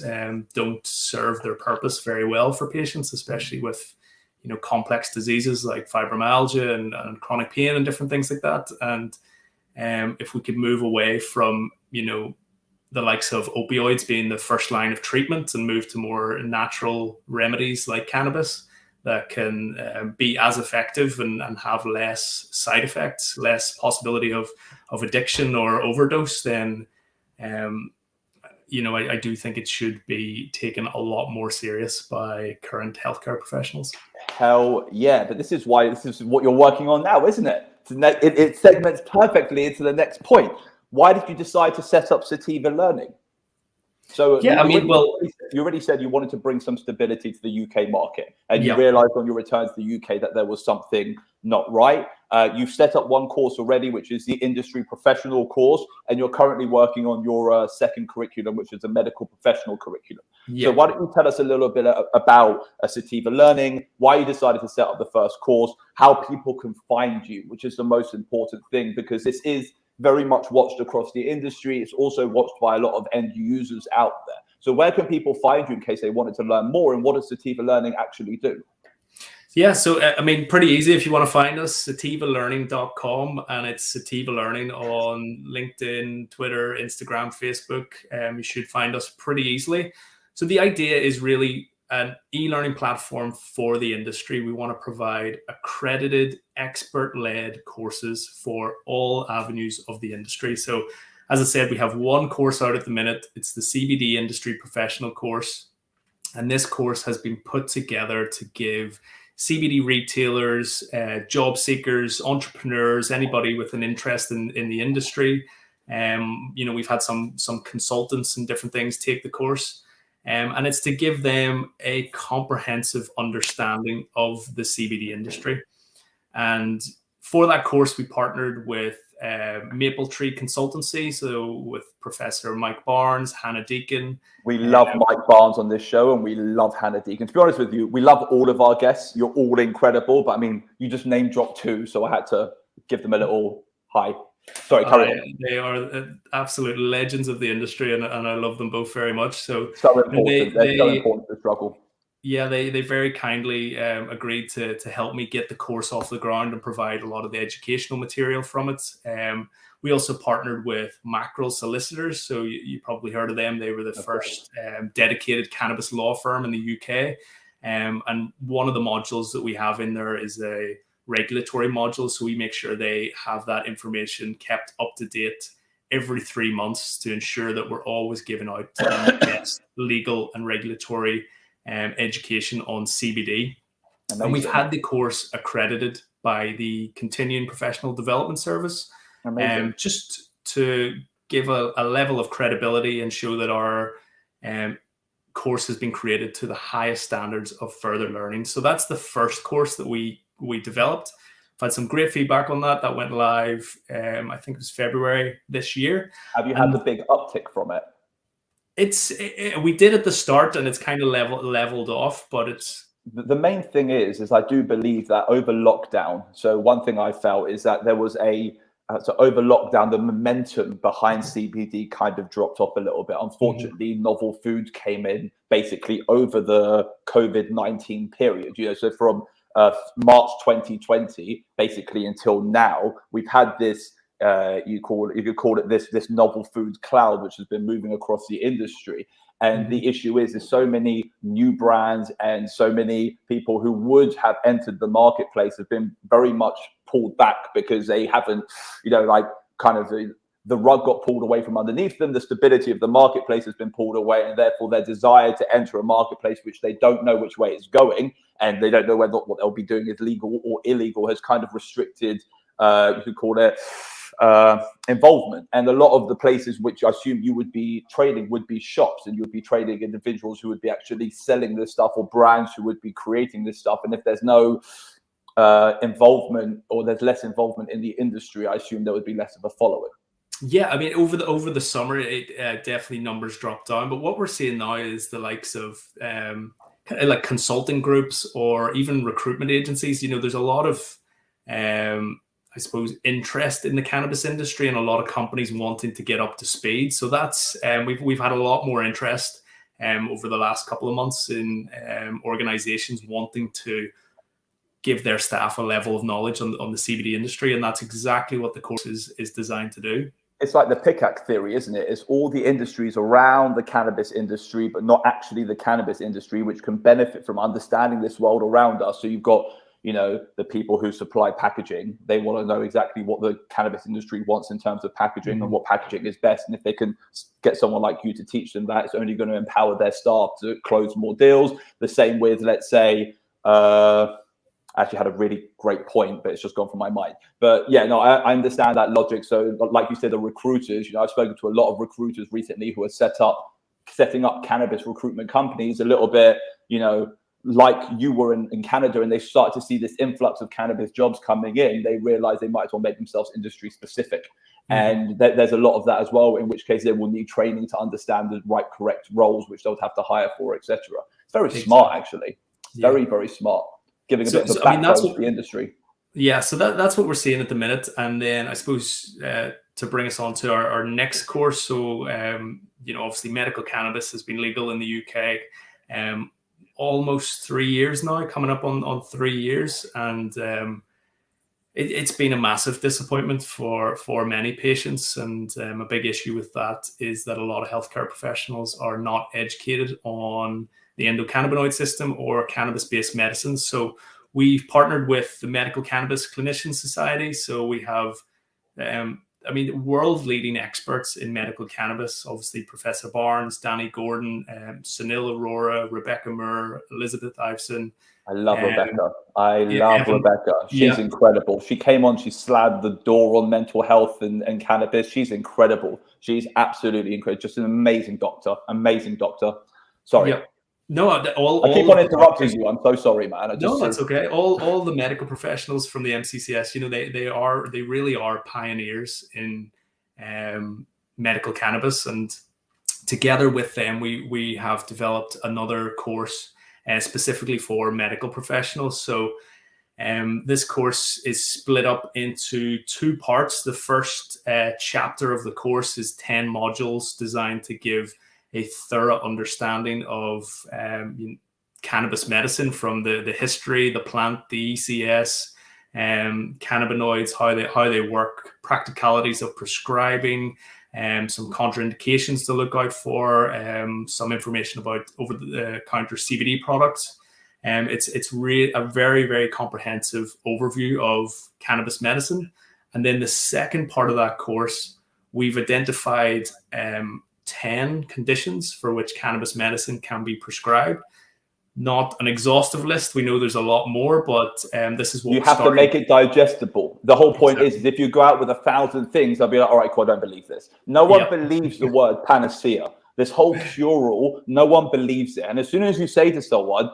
Speaker 2: don't serve their purpose very well for patients, especially with, you know, complex diseases like fibromyalgia and chronic pain and different things like that. And if we could move away from, you know, the likes of opioids being the first line of treatment and move to more natural remedies like cannabis that can be as effective and have less side effects, less possibility of addiction or overdose, then, you know, I do think it should be taken a lot more serious by current healthcare professionals.
Speaker 1: Hell yeah. But this is what you're working on now, isn't it? It segments perfectly into the next point. Why did you decide to set up Sativa Learning? So
Speaker 2: yeah,
Speaker 1: you already said you wanted to bring some stability to the UK market, and you realized on your return to the UK that there was something not right. You've set up one course already, which is the industry professional course, and you're currently working on your second curriculum, which is a medical professional curriculum. So why don't you tell us a little bit about Sativa Learning, why you decided to set up the first course, how people can find you, which is the most important thing, because this is very much watched across the industry. It's also watched by a lot of end users out there. So where can people find you in case they wanted to learn more, and what does Sativa Learning actually do?
Speaker 2: Yeah, so I mean, pretty easy if you want to find us, sativalearning.com, and it's Sativa Learning on LinkedIn, Twitter, Instagram, Facebook. You should find us pretty easily. So the idea is really an e-learning platform for the industry. We want to provide accredited, expert-led courses for all avenues of the industry. So as I said, we have one course out at the minute. It's the CBD Industry Professional course. And this course has been put together to give CBD retailers, job seekers, entrepreneurs, anybody with an interest in the industry. We've had some consultants and different things take the course. And it's to give them a comprehensive understanding of the CBD industry. And for that course, we partnered with Maple Tree Consultancy, so with Professor Mike Barnes, Hannah Deacon.
Speaker 1: We love Mike Barnes on this show, and we love Hannah Deacon. To be honest with you, we love all of our guests. You're all incredible, but I mean, you just name dropped two, so I had to give them a little hi. Sorry, carry on.
Speaker 2: They are absolute legends of the industry, and I love them both very much. So
Speaker 1: important. They're so important to the struggle.
Speaker 2: Yeah, they very kindly agreed to help me get the course off the ground and provide a lot of the educational material from it. We also partnered with Mackerel Solicitors. So you probably heard of them. They were the first dedicated cannabis law firm in the UK. And one of the modules that we have in there is a regulatory module. So we make sure they have that information kept up to date every 3 months to ensure that we're always giving out the best legal and regulatory education on CBD. Amazing. And we've had the course accredited by the Continuing Professional Development Service, just to give a level of credibility and show that our course has been created to the highest standards of further learning. So that's the first course that we developed. I've had some great feedback on that. That went live, I think it was February this year.
Speaker 1: Have you had the big uptick from it?
Speaker 2: We did at the start, and it's kind of leveled off, but it's
Speaker 1: the main thing is I do believe that over lockdown. So one thing I felt is that there was so over lockdown, the momentum behind CBD kind of dropped off a little bit. Unfortunately, novel foods came in basically over the COVID-19 period. So from March 2020, basically until now, we've had this. You could call it this novel food cloud, which has been moving across the industry. And the issue is there's so many new brands and so many people who would have entered the marketplace have been very much pulled back because they haven't, the rug got pulled away from underneath them. The stability of the marketplace has been pulled away, and therefore their desire to enter a marketplace which they don't know which way it's going, and they don't know whether what they'll be doing is legal or illegal, has kind of restricted, you could call it, involvement. And a lot of the places which I assume you would be trading would be shops, and you would be trading individuals who would be actually selling this stuff, or brands who would be creating this stuff. And if there's no involvement, or there's less involvement in the industry, I assume there would be less of a following.
Speaker 2: Yeah, I mean, over the summer, it definitely numbers dropped down. But what we're seeing now is the likes of like consulting groups or even recruitment agencies. There's a lot of I suppose interest in the cannabis industry, and a lot of companies wanting to get up to speed. So that's we've had a lot more interest over the last couple of months in organizations wanting to give their staff a level of knowledge on the CBD industry, and that's exactly what the course is designed to do.
Speaker 1: It's like the pickaxe theory, isn't it? It's all the industries around the cannabis industry, but not actually the cannabis industry, which can benefit from understanding this world around us. So you've got the people who supply packaging, they want to know exactly what the cannabis industry wants in terms of packaging and what packaging is best. And if they can get someone like you to teach them that, it's only going to empower their staff to close more deals. The same with, let's say, actually had a really great point, but it's just gone from my mind. But yeah, no, I understand that logic. So like you said, the recruiters, I've spoken to a lot of recruiters recently who are setting up cannabis recruitment companies a little bit, like you were in Canada, and they start to see this influx of cannabis jobs coming in. They realize they might as well make themselves industry specific. And there's a lot of that as well, in which case they will need training to understand the right, correct roles, which they'll have to hire for, etc. It's very smart, actually. Very, very smart. Giving a bit of a backbone to the industry.
Speaker 2: Yeah, so that's what we're seeing at the minute. And then I suppose to bring us on to our next course. So, obviously medical cannabis has been legal in the UK almost 3 years now, coming up on 3 years. And It's been a massive disappointment for many patients, and a big issue with that is that a lot of healthcare professionals are not educated on the endocannabinoid system or cannabis-based medicines. So we've partnered with the Medical Cannabis Clinician Society. So we have, world-leading experts in medical cannabis, obviously Professor Barnes, Danny Gordon, Sunil Arora, Rebecca Moore, Elizabeth Iveson.
Speaker 1: I love Rebecca. Rebecca. She's incredible. She came on, she slammed the door on mental health and cannabis. She's incredible. She's absolutely incredible. Just an amazing doctor. Amazing doctor. Sorry.
Speaker 2: Yeah. No,
Speaker 1: I keep on interrupting you. I'm so sorry, man.
Speaker 2: No, that's okay. All the medical professionals from the MCCS, they really are pioneers in medical cannabis, and together with them, we have developed another course specifically for medical professionals. So this course is split up into 2 parts. The first chapter of the course is 10 modules designed to give a thorough understanding of cannabis medicine, from the history, the plant, the ECS, cannabinoids, how they work, practicalities of prescribing, some contraindications to look out for, some information about over-the-counter CBD products. It's really a very, very comprehensive overview of cannabis medicine. And then the second part of that course, we've identified 10 conditions for which cannabis medicine can be prescribed. Not an exhaustive list. We know there's a lot more, but this is what
Speaker 1: you have to make it digestible. The whole point is if you go out with 1,000 things, they'll be like, all right, cool, I don't believe this. No one believes the word panacea. This whole cure-all, no one believes it. And as soon as you say to someone,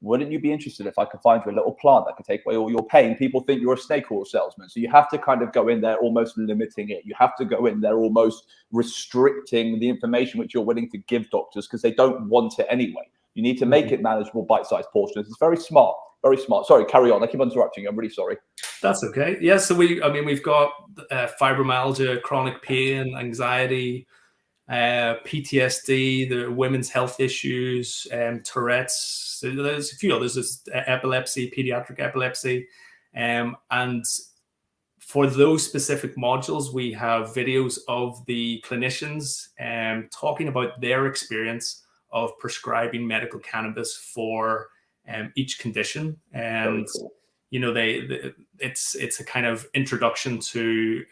Speaker 1: wouldn't you be interested if I could find you a little plant that could take away all your pain? People think you're a snake oil salesman. So you have to kind of go in there almost limiting it. You have to go in there almost restricting the information which you're willing to give doctors, because they don't want it anyway. You need to make it manageable, bite-sized portions. It's very smart, very smart. Sorry, carry on. I keep interrupting you. I'm really sorry.
Speaker 2: That's okay. Yeah, so we've got fibromyalgia, chronic pain, anxiety, PTSD, the women's health issues, Tourette's. There's a few others. There's epilepsy, pediatric epilepsy, and for those specific modules, we have videos of the clinicians talking about their experience of prescribing medical cannabis for each condition. And
Speaker 1: cool.
Speaker 2: It's a kind of introduction to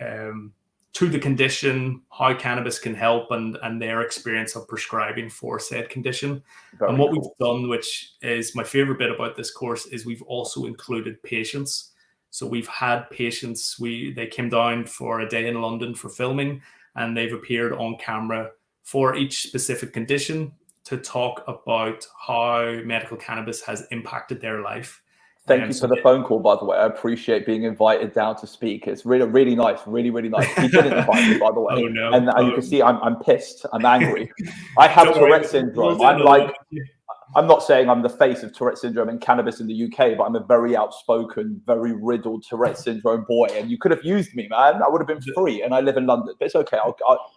Speaker 2: the condition, how cannabis can help, and their experience of prescribing for said condition. And what we've done, which is my favorite bit about this course, is we've also included patients. So we've had patients, they came down for a day in London for filming, and they've appeared on camera for each specific condition to talk about how medical cannabis has impacted their life.
Speaker 1: Thank you for the phone call, by the way. I appreciate being invited down to speak. It's really, really nice. Really, really nice. He didn't invite me, by the way.
Speaker 2: Oh, no.
Speaker 1: And you can see I'm pissed. I'm angry. I have Tourette syndrome. I'm not saying I'm the face of Tourette syndrome in cannabis in the UK, but I'm a very outspoken, very riddled Tourette syndrome boy. And you could have used me, man. I would have been free. And I live in London. But it's okay.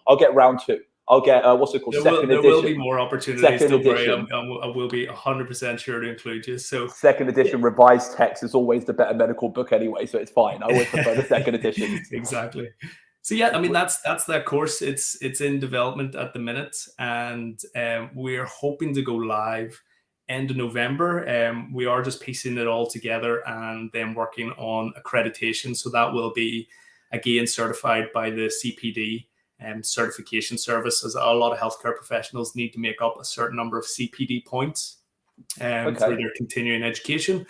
Speaker 1: I'll get round 2. I'll get what's it called?
Speaker 2: There will be more opportunities. Don't worry, I will be 100% sure to include you. So
Speaker 1: second edition revised text is always the better medical book anyway, so it's fine. I always prefer the second edition.
Speaker 2: Exactly. So yeah, that's that course. It's in development at the minute, and we're hoping to go live end of November. We are just piecing it all together and then working on accreditation. So that will be again certified by the CPD. Certification service, as a lot of healthcare professionals need to make up a certain number of CPD points for their continuing education.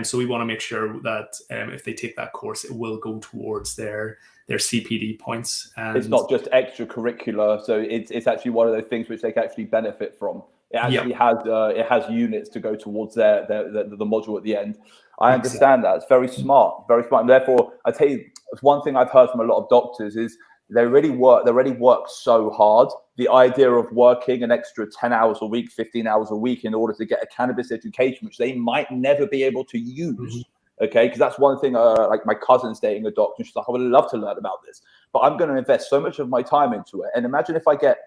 Speaker 2: So we want to make sure that if they take that course, it will go towards their CPD points. And
Speaker 1: it's not just extracurricular, so it's actually one of those things which they can actually benefit from. It actually has units to go towards the module at the end. I understand that. It's very smart, very smart. And therefore, I tell you, one thing I've heard from a lot of doctors is they already work so hard. The idea of working an extra 10 hours a week, 15 hours a week in order to get a cannabis education, which they might never be able to use. Okay, because that's one thing, like my cousin's dating a doctor, and she's like, I would love to learn about this, but I'm going to invest so much of my time into it. And imagine if I get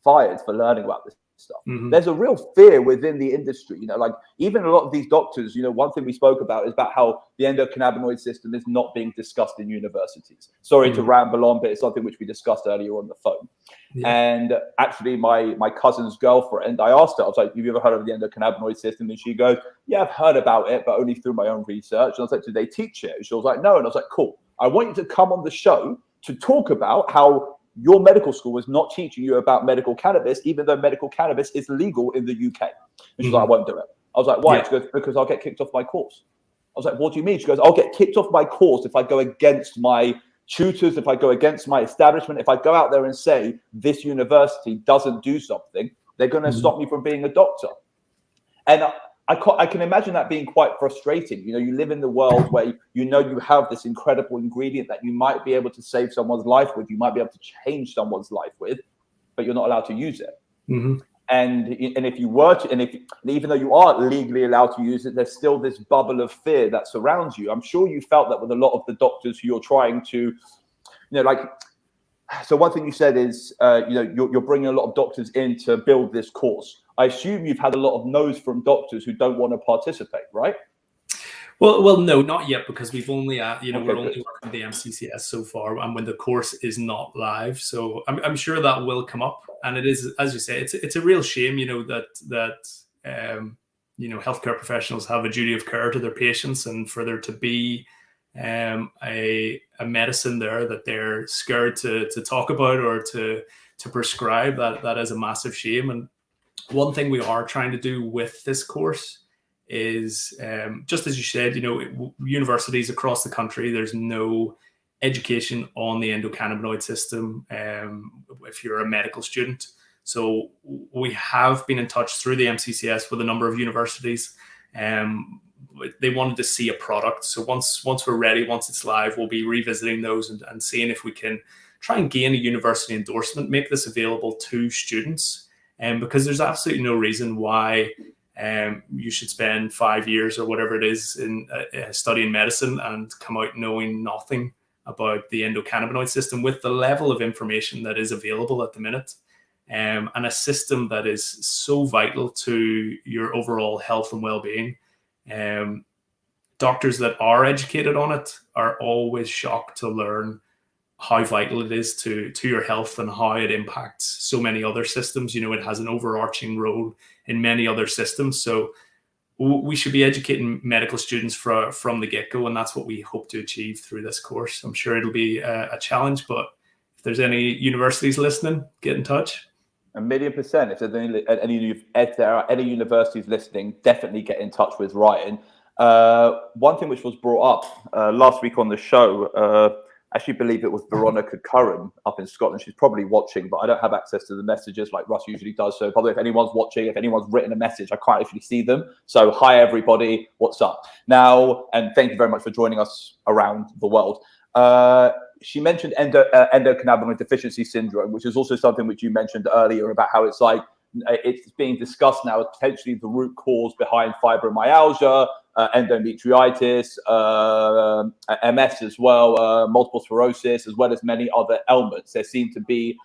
Speaker 1: fired for learning about this stuff. There's a real fear within the industry, like even a lot of these doctors, one thing we spoke about is about how the endocannabinoid system is not being discussed in universities. Sorry to ramble on, but it's something which we discussed earlier on the phone. And actually my cousin's girlfriend, I asked her, I was like, have you ever heard of the endocannabinoid system? And she goes, yeah, I've heard about it, but only through my own research. And I was like, do they teach it? And she was like, no. And I was like, cool. I want you to come on the show to talk about how your medical school is not teaching you about medical cannabis, even though medical cannabis is legal in the UK. And she's like, I won't do it. I was like, why? She goes, because I'll get kicked off my course. I was like, what do you mean? She goes, I'll get kicked off my course if I go against my tutors, if I go against my establishment, if I go out there and say this university doesn't do something, they're going to stop me from being a doctor. And I can imagine that being quite frustrating. You live in the world where you have this incredible ingredient that you might be able to save someone's life with, you might be able to change someone's life with, but you're not allowed to use it. And if you were to, and even though you are legally allowed to use it, there's still this bubble of fear that surrounds you. I'm sure you felt that with a lot of the doctors who you're trying to, so one thing you said is, you're bringing a lot of doctors in to build this course. I assume you've had a lot of no's from doctors who don't want to participate, right?
Speaker 2: Well, no, not yet, because we've only, we're only working with the MCCS so far, and when the course is not live. So I'm sure that will come up, and it is, as you say, it's a real shame, that healthcare professionals have a duty of care to their patients, and for there to be a medicine there that they're scared to talk about or to prescribe, that is a massive shame. And one thing we are trying to do with this course is, just as you said, universities across the country, there's no education on the endocannabinoid system if you're a medical student. So we have been in touch through the MCCS with a number of universities. They wanted to see a product. So once we're ready, once it's live, we'll be revisiting those and seeing if we can try and gain a university endorsement, make this available to students. Because there's absolutely no reason why you should spend 5 years or whatever it is in studying medicine and come out knowing nothing about the endocannabinoid system, with the level of information that is available at the minute, and a system that is so vital to your overall health and well-being. Doctors that are educated on it are always shocked to learn how vital it is to your health and how it impacts so many other systems. It has an overarching role in many other systems. So we should be educating medical students from the get-go, and that's what we hope to achieve through this course. I'm sure it'll be a challenge, but if there's any universities listening, get in touch.
Speaker 1: 1,000,000%. If there are any universities listening, definitely get in touch with Ryan. One thing which was brought up last week on the show, I actually believe it was Veronica Curran up in Scotland. She's probably watching, but I don't have access to the messages like Russ usually does. So probably if anyone's watching, if anyone's written a message, I can't actually see them. So hi, everybody. What's up? Now, and thank you very much for joining us around the world. She mentioned endocannabinoid deficiency syndrome, which is also something which you mentioned earlier about how it's like, it's being discussed now as potentially the root cause behind fibromyalgia, endometritis, MS as well, multiple sclerosis, as well as many other ailments. There seems to be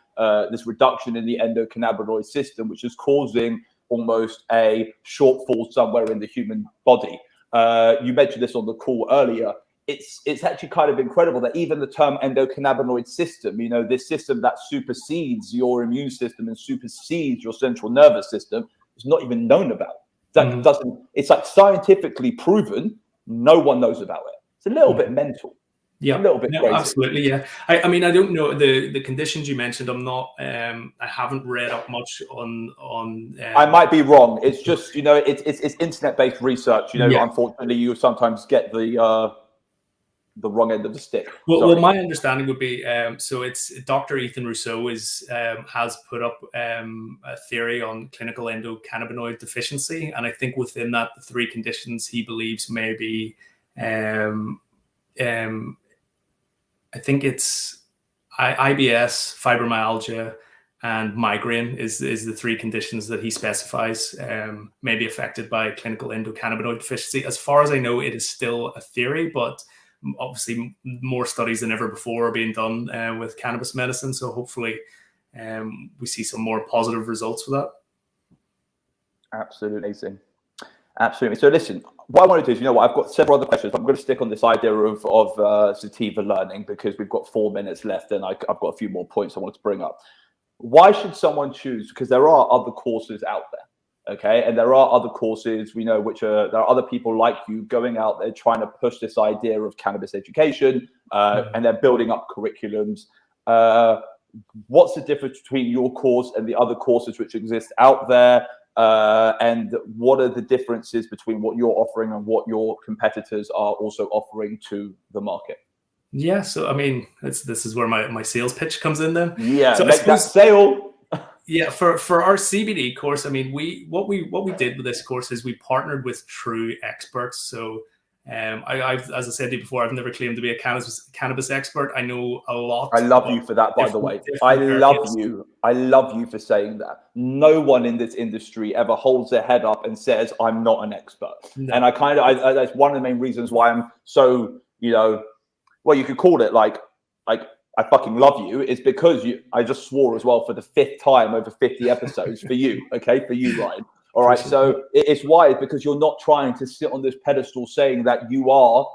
Speaker 1: this reduction in the endocannabinoid system, which is causing almost a shortfall somewhere in the human body. You mentioned this on the call earlier. It's actually kind of incredible that even the term endocannabinoid system, this system that supersedes your immune system and supersedes your central nervous system, is not even known about. It's like scientifically proven. No one knows about it. It's a little bit mental.
Speaker 2: Yeah,
Speaker 1: a little bit crazy.
Speaker 2: Absolutely. Yeah. I mean, I don't know the conditions you mentioned. I'm not. I haven't read up much on.
Speaker 1: I might be wrong. It's just it's internet-based research. Unfortunately, you sometimes get the wrong end of the stick.
Speaker 2: Well, my understanding would be, so it's Dr. Ethan Rousseau has put up a theory on clinical endocannabinoid deficiency, and I think within that, the three conditions he believes may be, I think it's IBS, fibromyalgia, and migraine is the three conditions that he specifies may be affected by clinical endocannabinoid deficiency. As far as I know, it is still a theory, but obviously more studies than ever before are being done with cannabis medicine. So hopefully we see some more positive results with that.
Speaker 1: Absolutely amazing. Absolutely. So listen, what I want to do is, you know what, I've got several other questions. I'm going to stick on this idea of sativa learning because we've got 4 minutes left, and I've got a few more points I wanted to bring up. Why should someone choose? Because there are other courses out there, okay? And there are other courses, we know, there are other people like you going out there trying to push this idea of cannabis education, and they're building up curriculums. What's the difference between your course and the other courses which exist out there? And what are the differences between what you're offering and what your competitors are also offering to the market?
Speaker 2: Yeah, so I mean, this is where my sales pitch comes in then.
Speaker 1: Yeah,
Speaker 2: so
Speaker 1: make that sale.
Speaker 2: Yeah, for our CBD course, I mean, what we did with this course is we partnered with true experts. So I've, as I said to you before, I've never claimed to be a cannabis expert. I know a lot.
Speaker 1: I love you for that, by the way. I love you for saying that. No one in this industry ever holds their head up and says, I'm not an expert. No. And I that's one of the main reasons why I'm so, you know, well, you could call it like I fucking love you, is because I just swore as well for the 5th time over 50 episodes for you, okay? For you, Ryan. All right, so it's why, because you're not trying to sit on this pedestal saying that you are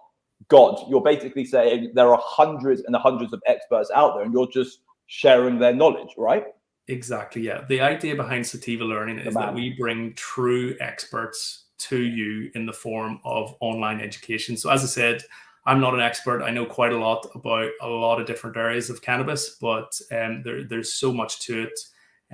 Speaker 1: God. You're basically saying there are hundreds and hundreds of experts out there, and you're just sharing their knowledge, right?
Speaker 2: Exactly, yeah. The idea behind Sativa Learning is that we bring true experts to you in the form of online education. So as I said, I'm not an expert. I know quite a lot about a lot of different areas of cannabis, but there's so much to it.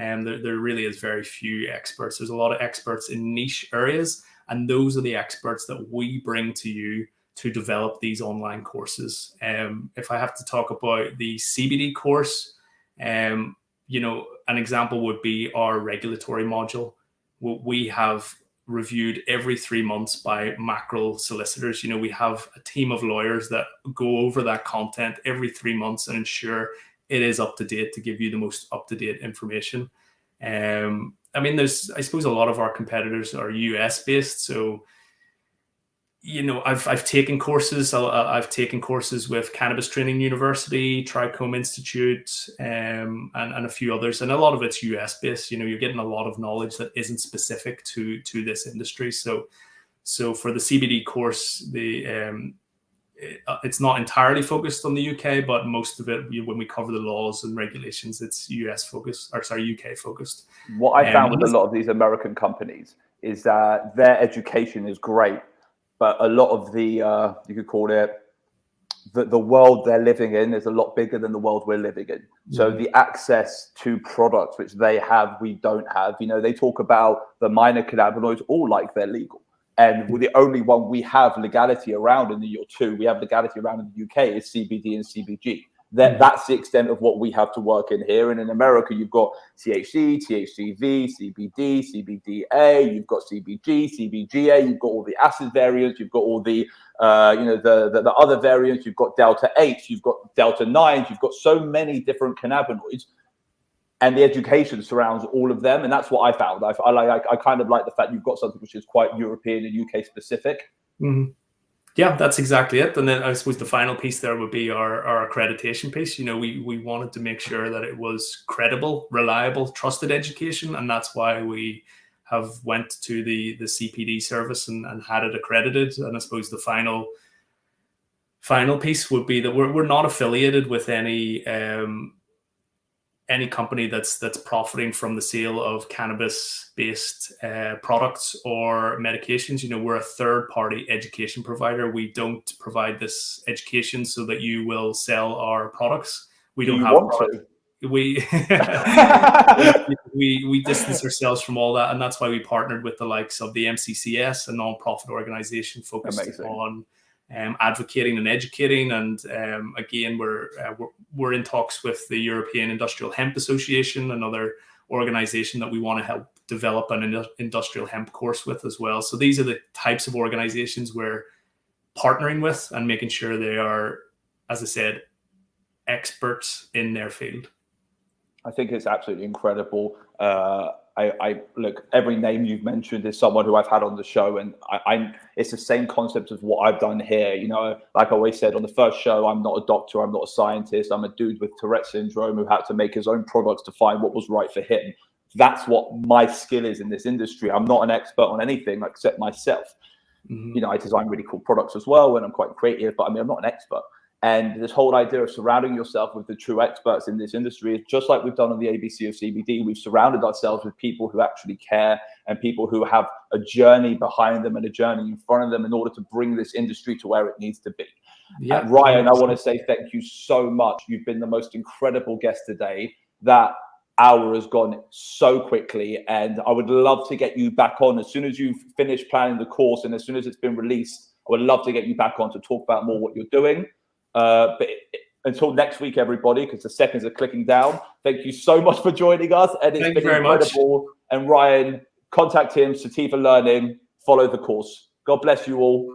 Speaker 2: And there really is very few experts. There's a lot of experts in niche areas, and those are the experts that we bring to you to develop these online courses. If I have to talk about the CBD course, you know, an example would be our regulatory module. We have reviewed every 3 months by mackerel solicitors. You know, we have a team of lawyers that go over that content every 3 months and ensure it is up to date to give you the most up-to-date information. I mean, I suppose a lot of our competitors are US based. So, you know, I've taken courses. I've taken courses with Cannabis Training University, Trichome Institute, and a few others. And a lot of it's US based. You know, you're getting a lot of knowledge that isn't specific to this industry. So for the CBD course, it's not entirely focused on the UK, but most of it, when we cover the laws and regulations, it's UK focused.
Speaker 1: What I found with a lot of these American companies is that their education is great, but a lot of the, you could call it, the world they're living in is a lot bigger than the world we're living in. So the access to products which they have, we don't have. You know, they talk about the minor cannabinoids all like they're legal. And the only one we have legality around in the year 2, we have legality around in the UK is CBD and CBG. That's the extent of what we have to work in here. And in America, you've got THC, THCV, CBD, CBDA, you've got CBG, CBGA, you've got all the acid variants, you've got all the, the other variants, you've got Delta 8, you've got Delta 9s, you've got so many different cannabinoids. And the education surrounds all of them, and that's what I found. I kind of like the fact you've got something which is quite European and UK specific.
Speaker 2: Mm-hmm. Yeah, that's exactly it. And then I suppose the final piece there would be our accreditation piece. You know, we wanted to make sure that it was credible, reliable, trusted education, and that's why we have went to the CPD service and had it accredited. And I suppose the final piece would be that we're not affiliated with any company that's profiting from the sale of cannabis-based products or medications. You know, we're a third-party education provider. We don't provide this education so that you will sell our products. We don't have products. We distance ourselves from all that, and that's why we partnered with the likes of the MCCS, a non-profit organization focused on advocating and educating. And again, we're in talks with the European Industrial Hemp Association, another organization that we want to help develop an industrial hemp course with as well. So these are the types of organizations we're partnering with and making sure they are, as I said, experts in their field.
Speaker 1: I think it's absolutely incredible. I look, every name you've mentioned is someone who I've had on the show, and it's the same concept of what I've done here. You know, like I always said on the first show, I'm not a doctor, I'm not a scientist, I'm a dude with Tourette syndrome who had to make his own products to find what was right for him. that's what my skill is in this industry. I'm not an expert on anything except myself. You know, I design really cool products as well, and I'm quite creative, but I mean, I'm not an expert. And this whole idea of surrounding yourself with the true experts in this industry is just like we've done on the ABC of CBD. We've surrounded ourselves with people who actually care and people who have a journey behind them and a journey in front of them in order to bring this industry to where it needs to be.
Speaker 2: Yeah,
Speaker 1: Ryan, I want to say thank you so much. You've been the most incredible guest today. That hour has gone so quickly, and I would love to get you back on as soon as you've finished planning the course and as soon as it's been released. I would love to get you back on to talk about more what you're doing. But until next week, everybody, because the seconds are clicking down. Thank you so much for joining us, and it's been incredible. And Ryan, contact him, Sativa Learning, follow the course. God bless you all.